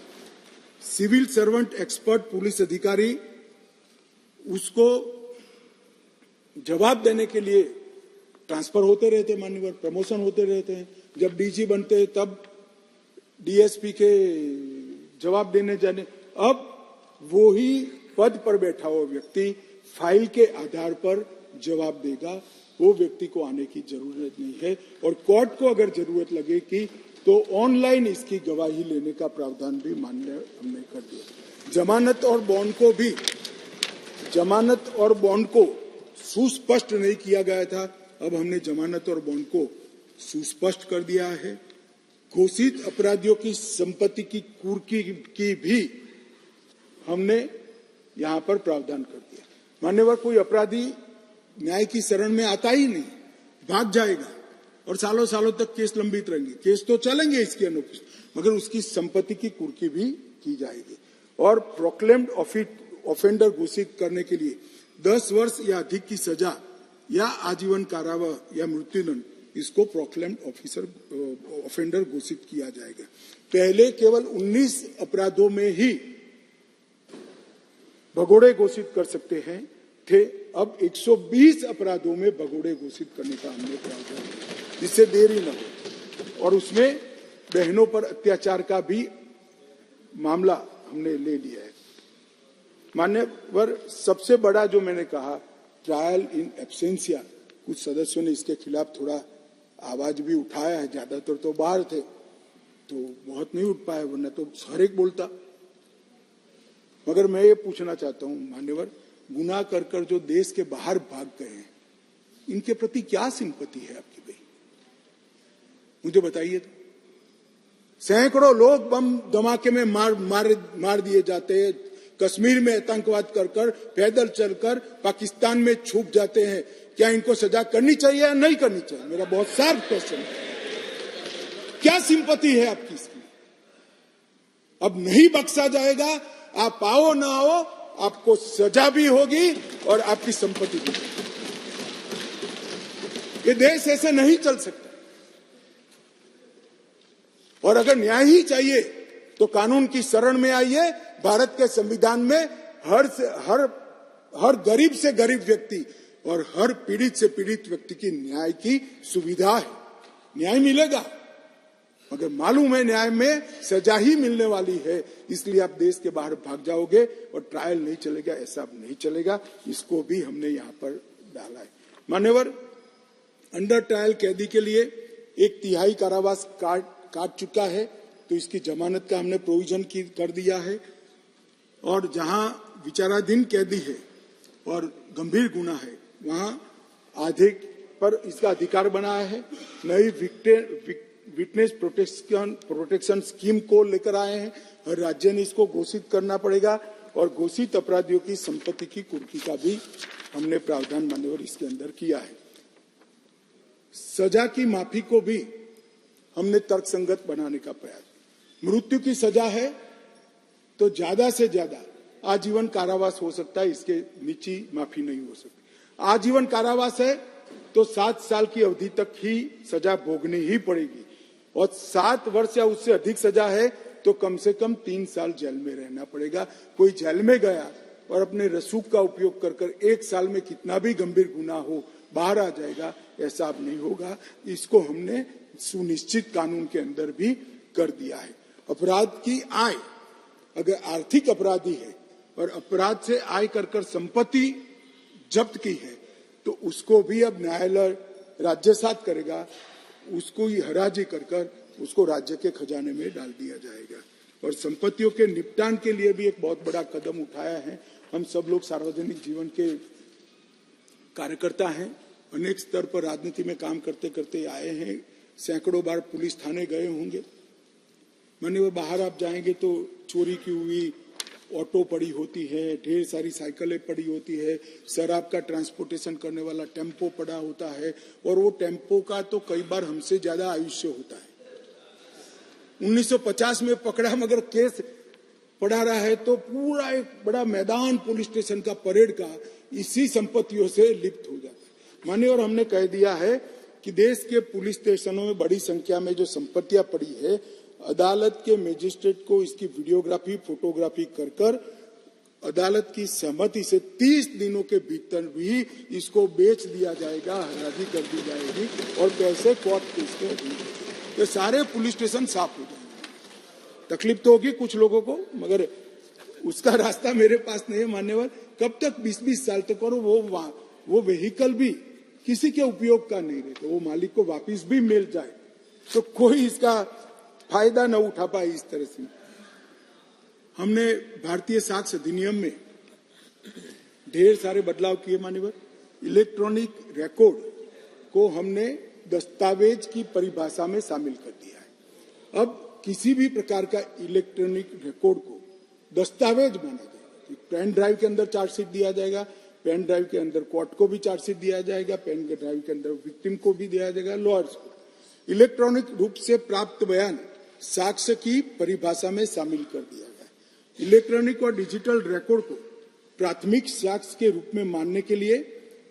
Speaker 1: सिविल सर्वेंट एक्सपर्ट पुलिस अधिकारी, उसको जवाब देने के लिए ट्रांसफर होते रहते, मान्यवर प्रमोशन होते रहते हैं। जब डीजी बनते हैं तब डीएसपी के जवाब देने जाने। अब वो ही पद पर बैठा हुआ व्यक्ति फाइल के आधार पर जवाब देगा। वो व्यक्ति को आने की जरूरत नहीं है। और कोर्ट को अगर जरूरत लगे कि तो ऑनलाइन इसकी गवाही लेने का प्रावधान भी मान्य हमने कर दिया। जमानत और बॉन्ड को सुस्पष्ट नहीं किया गया था, अब हमने जमानत और बॉन्ड को सुस्पष्ट कर दिया है। घोषित अपराधियों की संपत्ति की कुर्की की भी हमने यहां पर प्रावधान कर दिया। मान्यवर, कोई अपराधी न्याय की शरण में आता ही नहीं, भाग जाएगा और सालों सालों तक केस लंबित रहेंगे। केस तो चलेंगे इसके अनुपस्थित, मगर उसकी संपत्ति की कुर्की भी की जाएगी। और प्रोक्लेम्ड ऑफेंडर घोषित करने के लिए 10 वर्ष या अधिक की सजा या आजीवन कारावास या मृत्युदंड, इसको प्रोक्लेम्ड ऑफेंडर घोषित किया जाएगा। पहले केवल 19 अपराधों में ही भगोड़े घोषित कर सकते हैं थे, अब 120 अपराधों में भगोड़े घोषित करने का हमने प्रावधान किया, जिससे देरी न हो। और उसमें बहनों पर अत्याचार का भी मामला हमने ले लिया है। मान्यवर, सबसे बड़ा जो मैंने कहा, ट्रायल इन एब्सेंसिया, कुछ सदस्यों ने इसके खिलाफ थोड़ा आवाज भी उठाया है, ज्यादातर तो बाहर थे तो बहुत नहीं उठ पाए, वरना तो हर एक बोलता। मगर मैं ये पूछना चाहता हूं मान्यवर, गुनाह कर कर जो देश के बाहर भाग गए हैं, इनके प्रति क्या सिंपैथी है आपकी भाई? मुझे बताइए तो। सैकड़ों लोग बम धमाके में मार दिए जाते हैं, कश्मीर में आतंकवाद कर कर, पैदल चलकर पाकिस्तान में छुप जाते हैं। क्या इनको सजा करनी चाहिए या नहीं करनी चाहिए? मेरा बहुत शार्प क्वेश्चन है। क्या सिंपैथी है आपकी इसकी? अब नहीं बख्शा जाएगा, आप आओ ना आओ, आपको सजा भी होगी और आपकी संपत्ति भी होगी। ये देश ऐसे नहीं चल सकता। और अगर न्याय ही चाहिए तो कानून की शरण में आइए। भारत के संविधान में हर गरीब से गरीब व्यक्ति और हर पीड़ित से पीड़ित व्यक्ति की न्याय की सुविधा है। न्याय मिलेगा, मगर मालूम है न्याय में सजा ही मिलने वाली है, इसलिए आप देश के बाहर भाग जाओगे और ट्रायल नहीं चलेगा। ऐसा नहीं चलेगा, इसको भी हमने यहां पर डाला है। मान्यवर, अंडर ट्रायल कैदी के लिए 1/3 कारावास काट चुका है, तो इसकी जमानत का हमने प्रोविजन कर दिया है। और जहां विचाराधीन कैदी है और गंभीर गुनाह है, वहां आधे पर इसका अधिकार बनाया है। नई विटनेस प्रोटेक्शन स्कीम को लेकर आए हैं। हर राज्य ने इसको घोषित करना पड़ेगा और घोषित अपराधियों की संपत्ति की कुर्की का भी हमने प्रावधान मान्यवर इसके अंदर किया है। सजा की माफी को भी हमने तर्कसंगत बनाने का प्रयास। मृत्यु की सजा है तो ज्यादा से ज्यादा आजीवन कारावास हो सकता है, इसके नीचे माफी नहीं हो सकती। आजीवन कारावास है तो 7 साल की अवधि तक ही सजा भोगनी ही पड़ेगी, और 7 वर्ष या उससे अधिक सजा है तो कम से कम 3 साल जेल में रहना पड़ेगा। कोई जेल में गया और अपने रसूख का उपयोग कर कर 1 साल में कितना भी गंभीर गुनाह हो बाहर आ जाएगा, ऐसा अब नहीं होगा। इसको हमने सुनिश्चित कानून के अंदर भी कर दिया है। अपराध की आय, अगर आर्थिक अपराधी है और अपराध से आय कर कर संपत्ति जब्त की है तो उसको भी अब न्यायालय राज्य साथ करेगा, उसको ही हराजी कर कर उसको राज्य के खजाने में डाल दिया जाएगा। और संपत्तियों के निपटान के लिए भी एक बहुत बड़ा कदम उठाया है। हम सब लोग सार्वजनिक जीवन के कार्यकर्ता हैं, अनेक स्तर पर राजनीति में काम करते करते आए हैं, सैकड़ों बार पुलिस थाने गए होंगे। माने बाहर आप जाएंगे तो चोरी की हुई ऑटो पड़ी होती है, ढेर सारी साइकिलें पड़ी होती है, शराब का ट्रांसपोर्टेशन करने वाला टेम्पो पड़ा होता है, और वो टेम्पो का तो कई बार हमसे ज्यादा आयुष्य होता है। 1950 में पकड़ा, मगर केस पड़ा रहा है तो पूरा एक बड़ा मैदान पुलिस स्टेशन का, परेड का इसी संपत्तियों से लिप्त हो जाता है। माने, और हमने कह दिया है कि देश के पुलिस स्टेशनों में बड़ी संख्या में जो संपत्तियां पड़ी है, अदालत के मजिस्ट्रेट को इसकी वीडियोग्राफी, फोटोग्राफी कर कर अदालत की सहमति से 30 दिनों के भीतर भी इसको बेच दिया जाएगा, हराजी कर दी जाएगी और पैसे कोर्ट केस के अधीन, तो सारे पुलिस स्टेशन साफ हो जाएंगे। तकलीफ तो होगी कुछ लोगों को, मगर उसका रास्ता मेरे पास नहीं है मान्यवर। कब तक 20-20 साल तक, और वो व्हीकल भी किसी के उपयोग का नहीं रहता, वो मालिक को वापिस भी मिल जाए तो कोई इसका फायदा न उठा पाए। इस तरह से हमने भारतीय साक्ष्य अधिनियम में ढेर सारे बदलाव किए मान्यवर। इलेक्ट्रॉनिक रिकॉर्ड को हमने दस्तावेज की परिभाषा में शामिल कर दिया है। अब किसी भी प्रकार का इलेक्ट्रॉनिक रिकॉर्ड को दस्तावेज माना जाएगा। पेन ड्राइव के अंदर चार्जशीट दिया जाएगा, पेन ड्राइव के अंदर कोर्ट को भी चार्जशीट दिया जाएगा, पेन ड्राइव के अंदर विक्टिम को भी दिया जाएगा, लॉयर्स को। इलेक्ट्रॉनिक रूप से प्राप्त बयान साक्ष्य की परिभाषा में शामिल कर दिया गया। इलेक्ट्रॉनिक और डिजिटल रिकॉर्ड को प्राथमिक साक्ष्य के रूप में मानने के लिए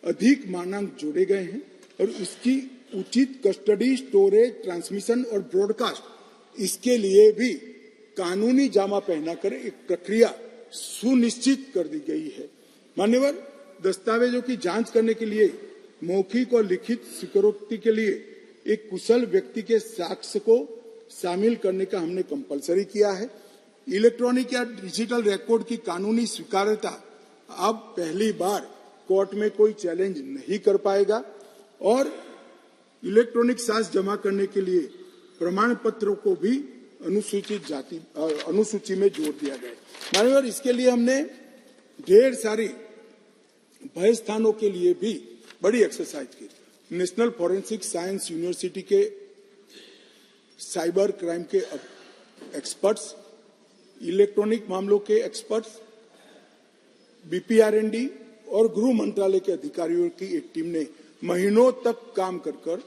Speaker 1: अधिक मानक जोड़े गए हैं और इसकी उचित कस्टडी, स्टोरेज, ट्रांसमिशन और ब्रॉडकास्ट, इसके लिए भी कानूनी जामा पहनाकर एक प्रक्रिया सुनिश्चित कर दी गई है। मान्यवर, दस्तावेजों की जांच करने के लिए मौखिक और लिखित स्वीकारोक्ति के लिए एक कुशल व्यक्ति के साक्ष्य को शामिल करने का हमने कंपलसरी किया है। इलेक्ट्रॉनिक या डिजिटल रिकॉर्ड की कानूनी स्वीकार्यता अब पहली बार कोर्ट में कोई चैलेंज नहीं कर पाएगा और इलेक्ट्रॉनिक साक्ष्य जमा करने के लिए प्रमाण पत्रों को भी अनुसूची में जोड़ दिया गया है। माननीय, इसके लिए हमने ढेर सारी भय स्थानों के लिए भी बड़ी एक्सरसाइज की। नेशनल फॉरेंसिक साइंस यूनिवर्सिटी के साइबर क्राइम के एक्सपर्ट्स, इलेक्ट्रॉनिक मामलों के एक्सपर्ट्स, बीपीआरएनडी और गृह मंत्रालय के अधिकारियों की एक टीम ने महीनों तक काम कर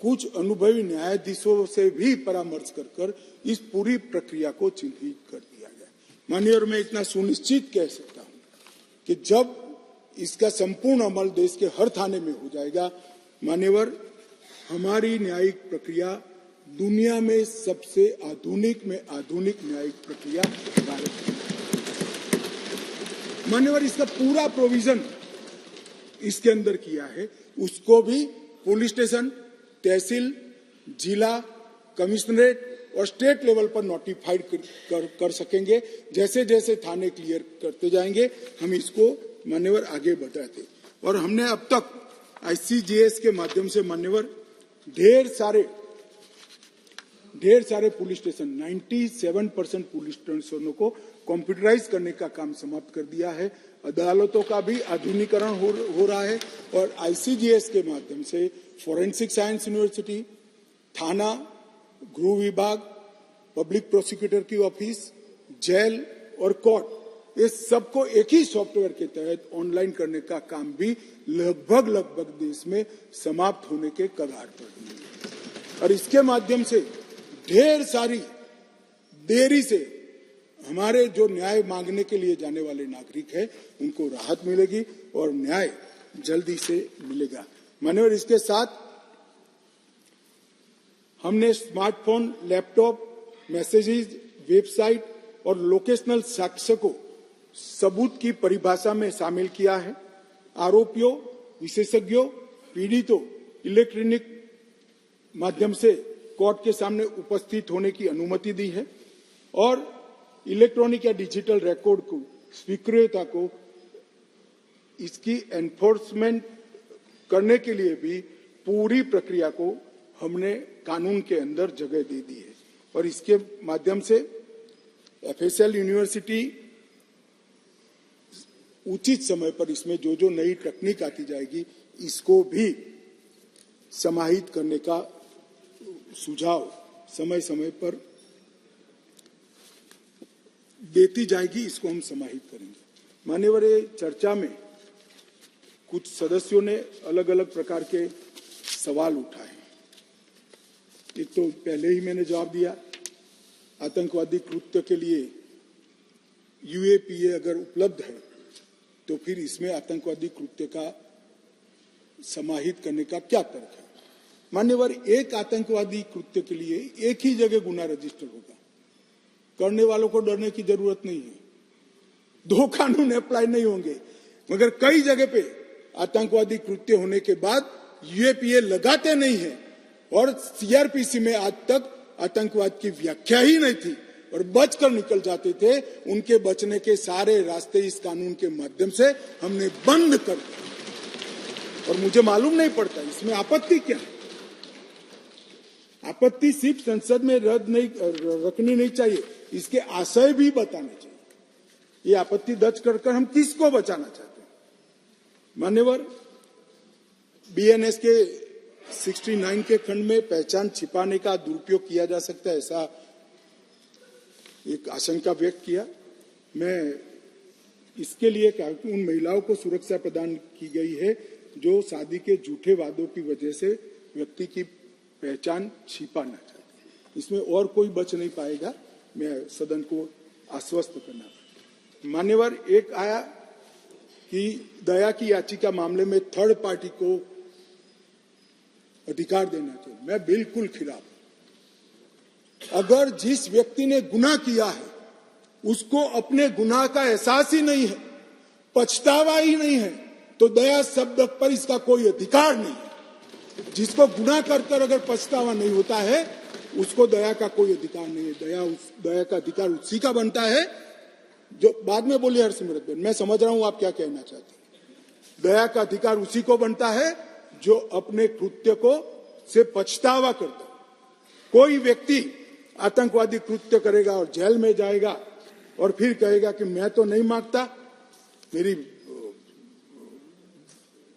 Speaker 1: कुछ अनुभवी न्यायाधीशों से भी परामर्श कर इस पूरी प्रक्रिया को चिन्हित कर दिया गया। माननीय, मैं इतना सुनिश्चित कह सकता हूं कि जब इसका संपूर्ण अमल देश के हर थाने में हो जाएगा, मान्यवर, हमारी न्यायिक प्रक्रिया दुनिया में सबसे आधुनिक में आधुनिक न्यायिक प्रक्रिया भारत की। मान्यवर, इसका पूरा प्रोविजन इसके अंदर किया है। उसको भी पुलिस स्टेशन, तहसील, जिला, कमिश्नरेट और स्टेट लेवल पर नोटिफाइड कर सकेंगे। जैसे जैसे थाने क्लियर करते जाएंगे हम इसको मान्यवर आगे बढ़ाते। और हमने अब तक ICGS के माध्यम से मान्यवर ढेर सारे पुलिस स्टेशन 97% पुलिस स्टेशनों को कंप्यूटराइज करने का काम समाप्त कर दिया है। अदालतों का भी आधुनिकीकरण हो रहा है और ICGS के माध्यम से फॉरेंसिक साइंस यूनिवर्सिटी, थाना, गृह विभाग, पब्लिक प्रोसिक्यूटर की ऑफिस, जेल और कोर्ट, ये सबको एक ही सॉफ्टवेयर के तहत ऑनलाइन करने का काम भी लगभग देश में समाप्त होने के कगार पर है। और इसके माध्यम से ढेर सारी देरी से हमारे जो न्याय मांगने के लिए जाने वाले नागरिक हैं उनको राहत मिलेगी और न्याय जल्दी से मिलेगा। माननीय, इसके साथ हमने स्मार्टफोन, लैपटॉप, मैसेजेस, वेबसाइट और लोकेशनल साक्ष्य को सबूत की परिभाषा में शामिल किया है। आरोपियों, विशेषज्ञों, पीड़ितों इलेक्ट्रॉनिक माध्यम से कोर्ट के सामने उपस्थित होने की अनुमति दी है और इलेक्ट्रॉनिक या डिजिटल रिकॉर्ड को स्वीकृतता को इसकी एनफोर्समेंट करने के लिए भी पूरी प्रक्रिया को हमने कानून के अंदर जगह दे दी है। और इसके माध्यम से FSL यूनिवर्सिटी उचित समय पर इसमें जो नई तकनीक आती जाएगी इसको भी समाहित करने का सुझाव समय समय पर देती जाएगी, इसको हम समाहित करेंगे। मान्यवर, चर्चा में कुछ सदस्यों ने अलग अलग प्रकार के सवाल उठाए। एक तो पहले ही मैंने जवाब दिया, आतंकवादी कृत्य के लिए UAPA अगर उपलब्ध है तो फिर इसमें आतंकवादी कृत्य का समाहित करने का क्या तर्क है। मान्यवर, एक आतंकवादी कृत्य के लिए एक ही जगह गुना रजिस्टर होगा, करने वालों को डरने की जरूरत नहीं है। 2 कानून अप्लाई नहीं होंगे, मगर कई जगह पे आतंकवादी कृत्य होने के बाद UAPA लगाते नहीं है और CRPC में आज तक आतंकवाद की व्याख्या ही नहीं थी और बचकर निकल जाते थे। उनके बचने के सारे रास्ते इस कानून के माध्यम से हमने बंद कर दिए और मुझे मालूम नहीं पड़ता इसमें आपत्ति क्या है। आपत्ति सिर्फ संसद में रखनी नहीं चाहिए, इसके आशय भी बताने चाहिए। ये आपत्ति दर्ज कर हम किसको बचाना चाहते हैं। मान्यवर, BNS के 69 के खंड में पहचान छिपाने का दुरुपयोग किया जा सकता है, ऐसा एक आशंका व्यक्त किया। मैं इसके लिए कहा कि उन महिलाओं को सुरक्षा प्रदान की गई है जो शादी के झूठे वादों की वजह से व्यक्ति की पहचान छिपाना चाहते हैं। इसमें और कोई बच नहीं पाएगा, मैं सदन को आश्वस्त करना। मान्यवर, एक आया कि दया की याचिका मामले में थर्ड पार्टी को अधिकार देना चाहिए। मैं बिल्कुल खिलाफ। अगर जिस व्यक्ति ने गुनाह किया है उसको अपने गुनाह का एहसास ही नहीं है, पछतावा ही नहीं है, तो दया शब्द पर इसका कोई अधिकार नहीं है। जिसको गुनाह कर अगर पछतावा नहीं होता है उसको दया का कोई अधिकार नहीं है। दया का अधिकार उसी का बनता है जो बाद में बोली हरसिमरत बहन, मैं समझ रहा हूं आप क्या कहना चाहते हैं। दया का अधिकार उसी को बनता है जो अपने कृत्य को से पछतावा करता हूं। कोई व्यक्ति आतंकवादी कृत्य करेगा और जेल में जाएगा और फिर कहेगा कि मैं तो नहीं मांगता, मेरी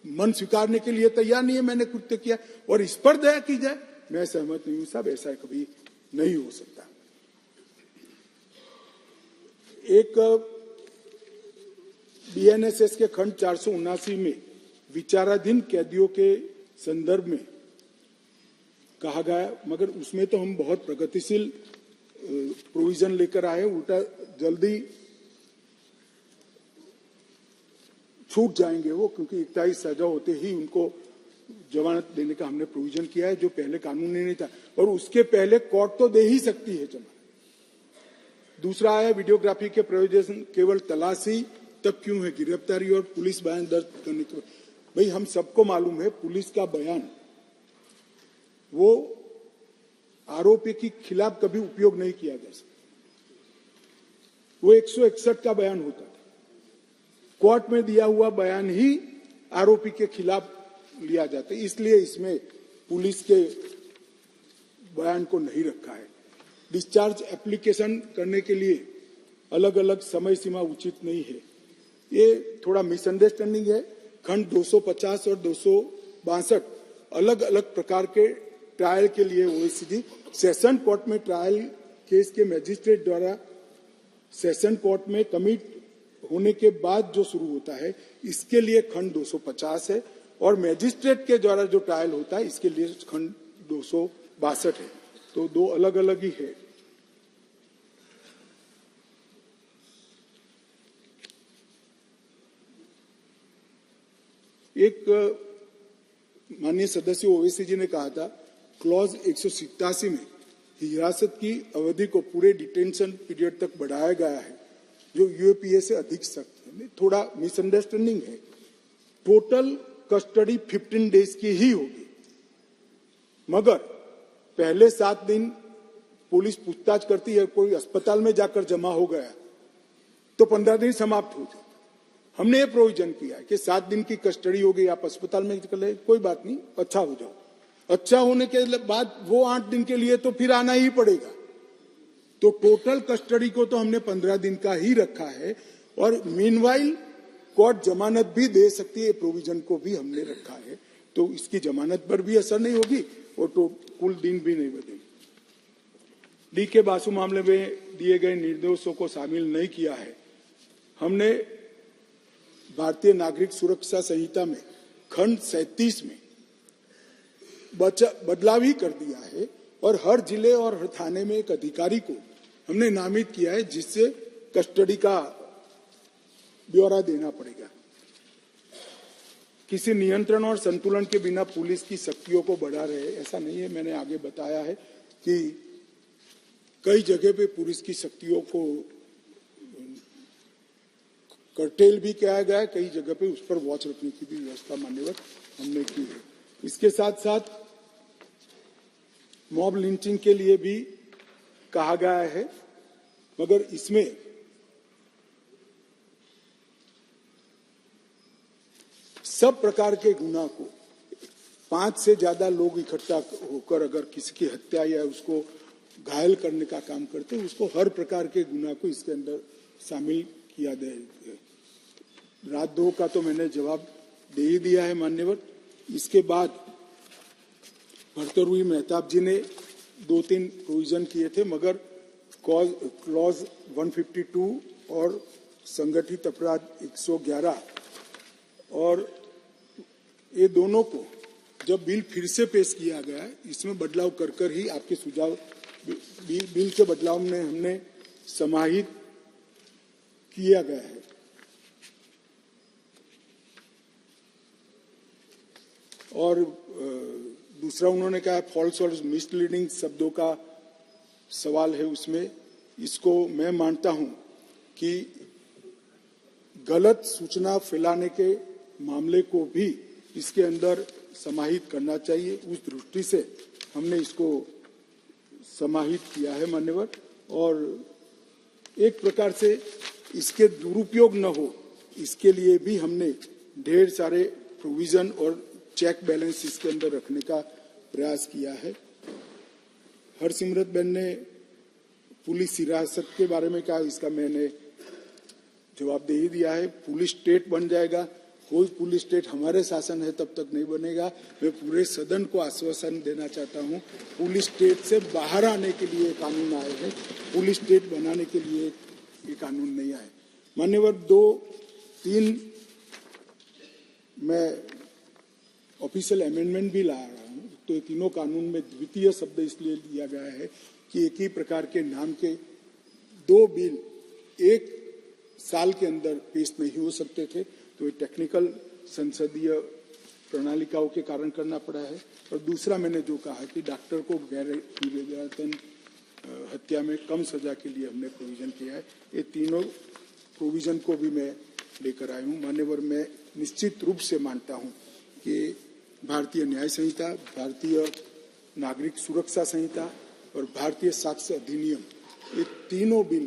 Speaker 1: मन स्वीकारने के लिए तैयार नहीं है, मैंने कृत्य किया, और इस पर दया की जाए, मैं सहमत नहीं हूं साहब, ऐसा कभी नहीं हो सकता। एक बीएनएसएस के खंड 479 में विचाराधीन कैदियों के संदर्भ में कहा गया, मगर उसमें तो हम बहुत प्रगतिशील प्रोविजन लेकर आए, उल्टा जल्दी छूट जाएंगे वो, क्योंकि 41 सजा होते ही उनको जमानत देने का हमने प्रोविजन किया है, जो पहले कानून नहीं था, और उसके पहले कोर्ट तो दे ही सकती है जमानत। दूसरा आया वीडियोग्राफी के प्रयोजन केवल तलाशी तक क्यों है, गिरफ्तारी और पुलिस बयान दर्ज करने के। भाई हम सबको मालूम है पुलिस का बयान वो आरोपी के खिलाफ कभी उपयोग नहीं किया जा सकता, वो 161 का बयान होता था, कोर्ट में दिया हुआ बयान ही आरोपी के खिलाफ लिया जाता है, इसलिए इसमें पुलिस के बयान को नहीं रखा है। डिस्चार्ज एप्लीकेशन करने के लिए अलग अलग समय सीमा उचित नहीं है, ये थोड़ा मिसअंडरस्टैंडिंग है। खंड 250 और 262 अलग अलग प्रकार के ट्रायल के लिए ओएसीडी सेशन कोर्ट में ट्रायल केस के मजिस्ट्रेट द्वारा सेशन कोर्ट में कमिट होने के बाद जो शुरू होता है, इसके लिए खंड 250 है, और मजिस्ट्रेट के द्वारा जो ट्रायल होता है इसके लिए खंड 262 है, तो दो अलग अलग ही है। एक माननीय सदस्य ओवैसी जी ने कहा था क्लॉज 187 में हिरासत की अवधि को पूरे डिटेंशन पीरियड तक बढ़ाया गया है, जो यूएपीए से अधिक सख्त है। थोड़ा मिसअंडरस्टैंडिंग है, टोटल कस्टडी 15 डेज की ही होगी, मगर पहले 7 दिन पुलिस पूछताछ करती है, कोई अस्पताल में जाकर जमा हो गया तो 15 दिन समाप्त हो जाए। हमने ये प्रोविजन किया है कि 7 दिन की कस्टडी हो गई, आप अस्पताल में कर ले, कोई बात नहीं, अच्छा हो जाओ। अच्छा होने के बाद वो 8 दिन के लिए तो फिर आना ही पड़ेगा, तो टोटल कस्टडी को तो हमने 15 दिन का ही रखा है, और मीनवाइल कोर्ट जमानत भी दे सकती है, प्रोविजन को भी हमने रखा है, तो इसकी जमानत पर भी असर नहीं होगी और तो कुल दिन भी नहीं बदलेगी। डी के बासु मामले में दिए गए निर्देशों को शामिल नहीं किया है। हमने भारतीय नागरिक सुरक्षा संहिता में खंड 37 में बदलाव ही कर दिया है, और हर जिले और हर थाने में एक अधिकारी को हमने नामित किया है, जिससे कस्टडी का ब्यौरा देना पड़ेगा। किसी नियंत्रण और संतुलन के बिना पुलिस की शक्तियों को बढ़ा रहे, ऐसा नहीं है। मैंने आगे बताया है कि कई जगह पे पुलिस की शक्तियों को कर्टेल भी किया गया है, कई जगह पे उस पर वॉच रखने की भी व्यवस्था मान्यवर हमने की है। इसके साथ साथ मॉब लिंचिंग के लिए भी कहा गया है, मगर इसमें सब प्रकार के गुनाह को 5 से ज्यादा लोग इकट्ठा होकर अगर किसी की हत्या या उसको घायल करने का काम करते हैं, उसको हर प्रकार के गुनाह को इसके अंदर शामिल किया जाए। राजद्रोह का तो मैंने जवाब दे ही दिया है मान्यवर। इसके बाद भर्तृहरि मेहताब जी ने 2-3 प्रोविजन किए थे, मगर क्लॉज 152 और संगठित अपराध 111 और ये दोनों को जब बिल फिर से पेश किया गया है, इसमें बदलाव कर ही आपके सुझाव बिल के बदलाव में हमने समाहित किया गया है। और दूसरा उन्होंने कहा फॉल्स और मिसलीडिंग शब्दों का सवाल है उसमें, इसको मैं मानता हूं कि गलत सूचना फैलाने के मामले को भी इसके अंदर समाहित करना चाहिए। उस दृष्टि से हमने इसको समाहित किया है मान्यवर, और एक प्रकार से इसके दुरुपयोग न हो इसके लिए भी हमने ढेर सारे प्रोविजन और चेक बैलेंस इसके अंदर रखने का प्रयास किया है। हरसिमरत बहन ने पुलिस हिरासत के बारे में कहा, इसका मैंने जवाब दे ही दिया है। पुलिस स्टेट बन जाएगा, कोई पुलिस स्टेट हमारे शासन है तब तक नहीं बनेगा। मैं पूरे सदन को आश्वासन देना चाहता हूं, पुलिस स्टेट से बाहर आने के लिए कानून आए हैं, पुलिस स्टेट बनाने के लिए ये कानून नहीं आए। मान्यवर, 2-3 मैं ऑफिशियल अमेंडमेंट भी ला रहा हूं। तो ये तीनों कानून में द्वितीय शब्द इसलिए दिया गया है कि एक ही प्रकार के नाम के 2 बिल 1 साल के अंदर पेश नहीं हो सकते थे, तो ये टेक्निकल संसदीय प्रणालिकाओं के कारण करना पड़ा है। और दूसरा, मैंने जो कहा कि डॉक्टर को गैर विवेचन हत्या में कम सजा के लिए हमने प्रोविजन किया है। ये तीनों प्रोविजन को भी मैं लेकर आया हूँ। मान्यवर, मैं निश्चित रूप से मानता हूँ कि भारतीय न्याय संहिता, भारतीय नागरिक सुरक्षा संहिता और भारतीय साक्ष्य अधिनियम, ये तीनों बिल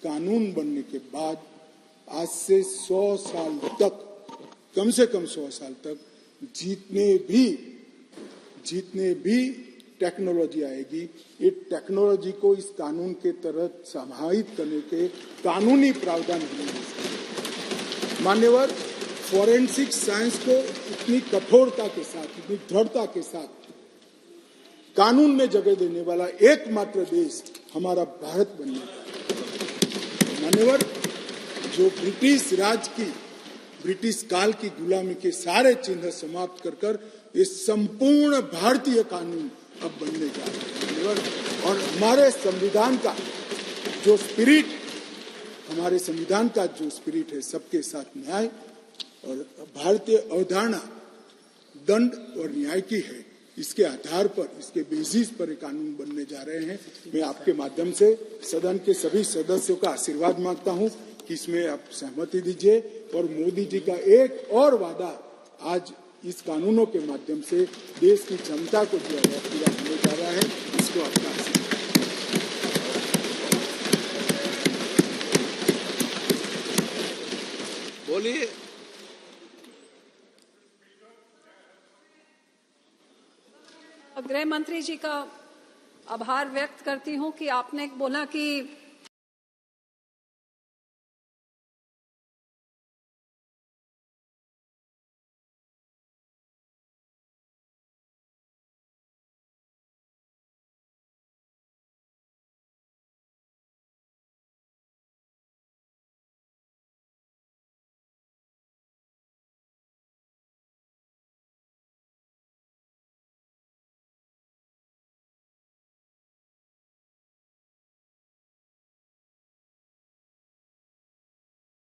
Speaker 1: कानून बनने के बाद आज से 100 साल तक, कम से कम 100 साल तक जितने भी टेक्नोलॉजी आएगी, ये टेक्नोलॉजी को इस कानून के तहत समाहित करने के कानूनी प्रावधान होंगे। मान्यवर, फॉरेंसिक साइंस को इतनी कठोरता के साथ, इतनी दृढ़ता के साथ कानून में जगह देने वाला एकमात्र देश हमारा भारत बनने का। मान्यवर, जो ब्रिटिश राज की, ब्रिटिश काल की गुलामी के सारे चिन्ह समाप्त कर ये संपूर्ण भारतीय कानून अब बनने जा रहे हैं। और हमारे संविधान का जो स्पिरिट है, सबके साथ न्याय और भारतीय अवधारणा दंड और न्याय की है, इसके आधार पर, इसके बेसिस पर कानून बनने जा रहे हैं। मैं आपके माध्यम से सदन के सभी सदस्यों का आशीर्वाद मांगता हूं कि इसमें आप सहमति दीजिए। और मोदी जी का एक और वादा आज इस कानूनों के माध्यम से देश की क्षमता को जो है पूरा होने जा रहा है, इसको आपका आशीर्वाद।
Speaker 2: बोलिए।
Speaker 3: गृह मंत्री जी का आभार व्यक्त करती हूं कि आपने बोला कि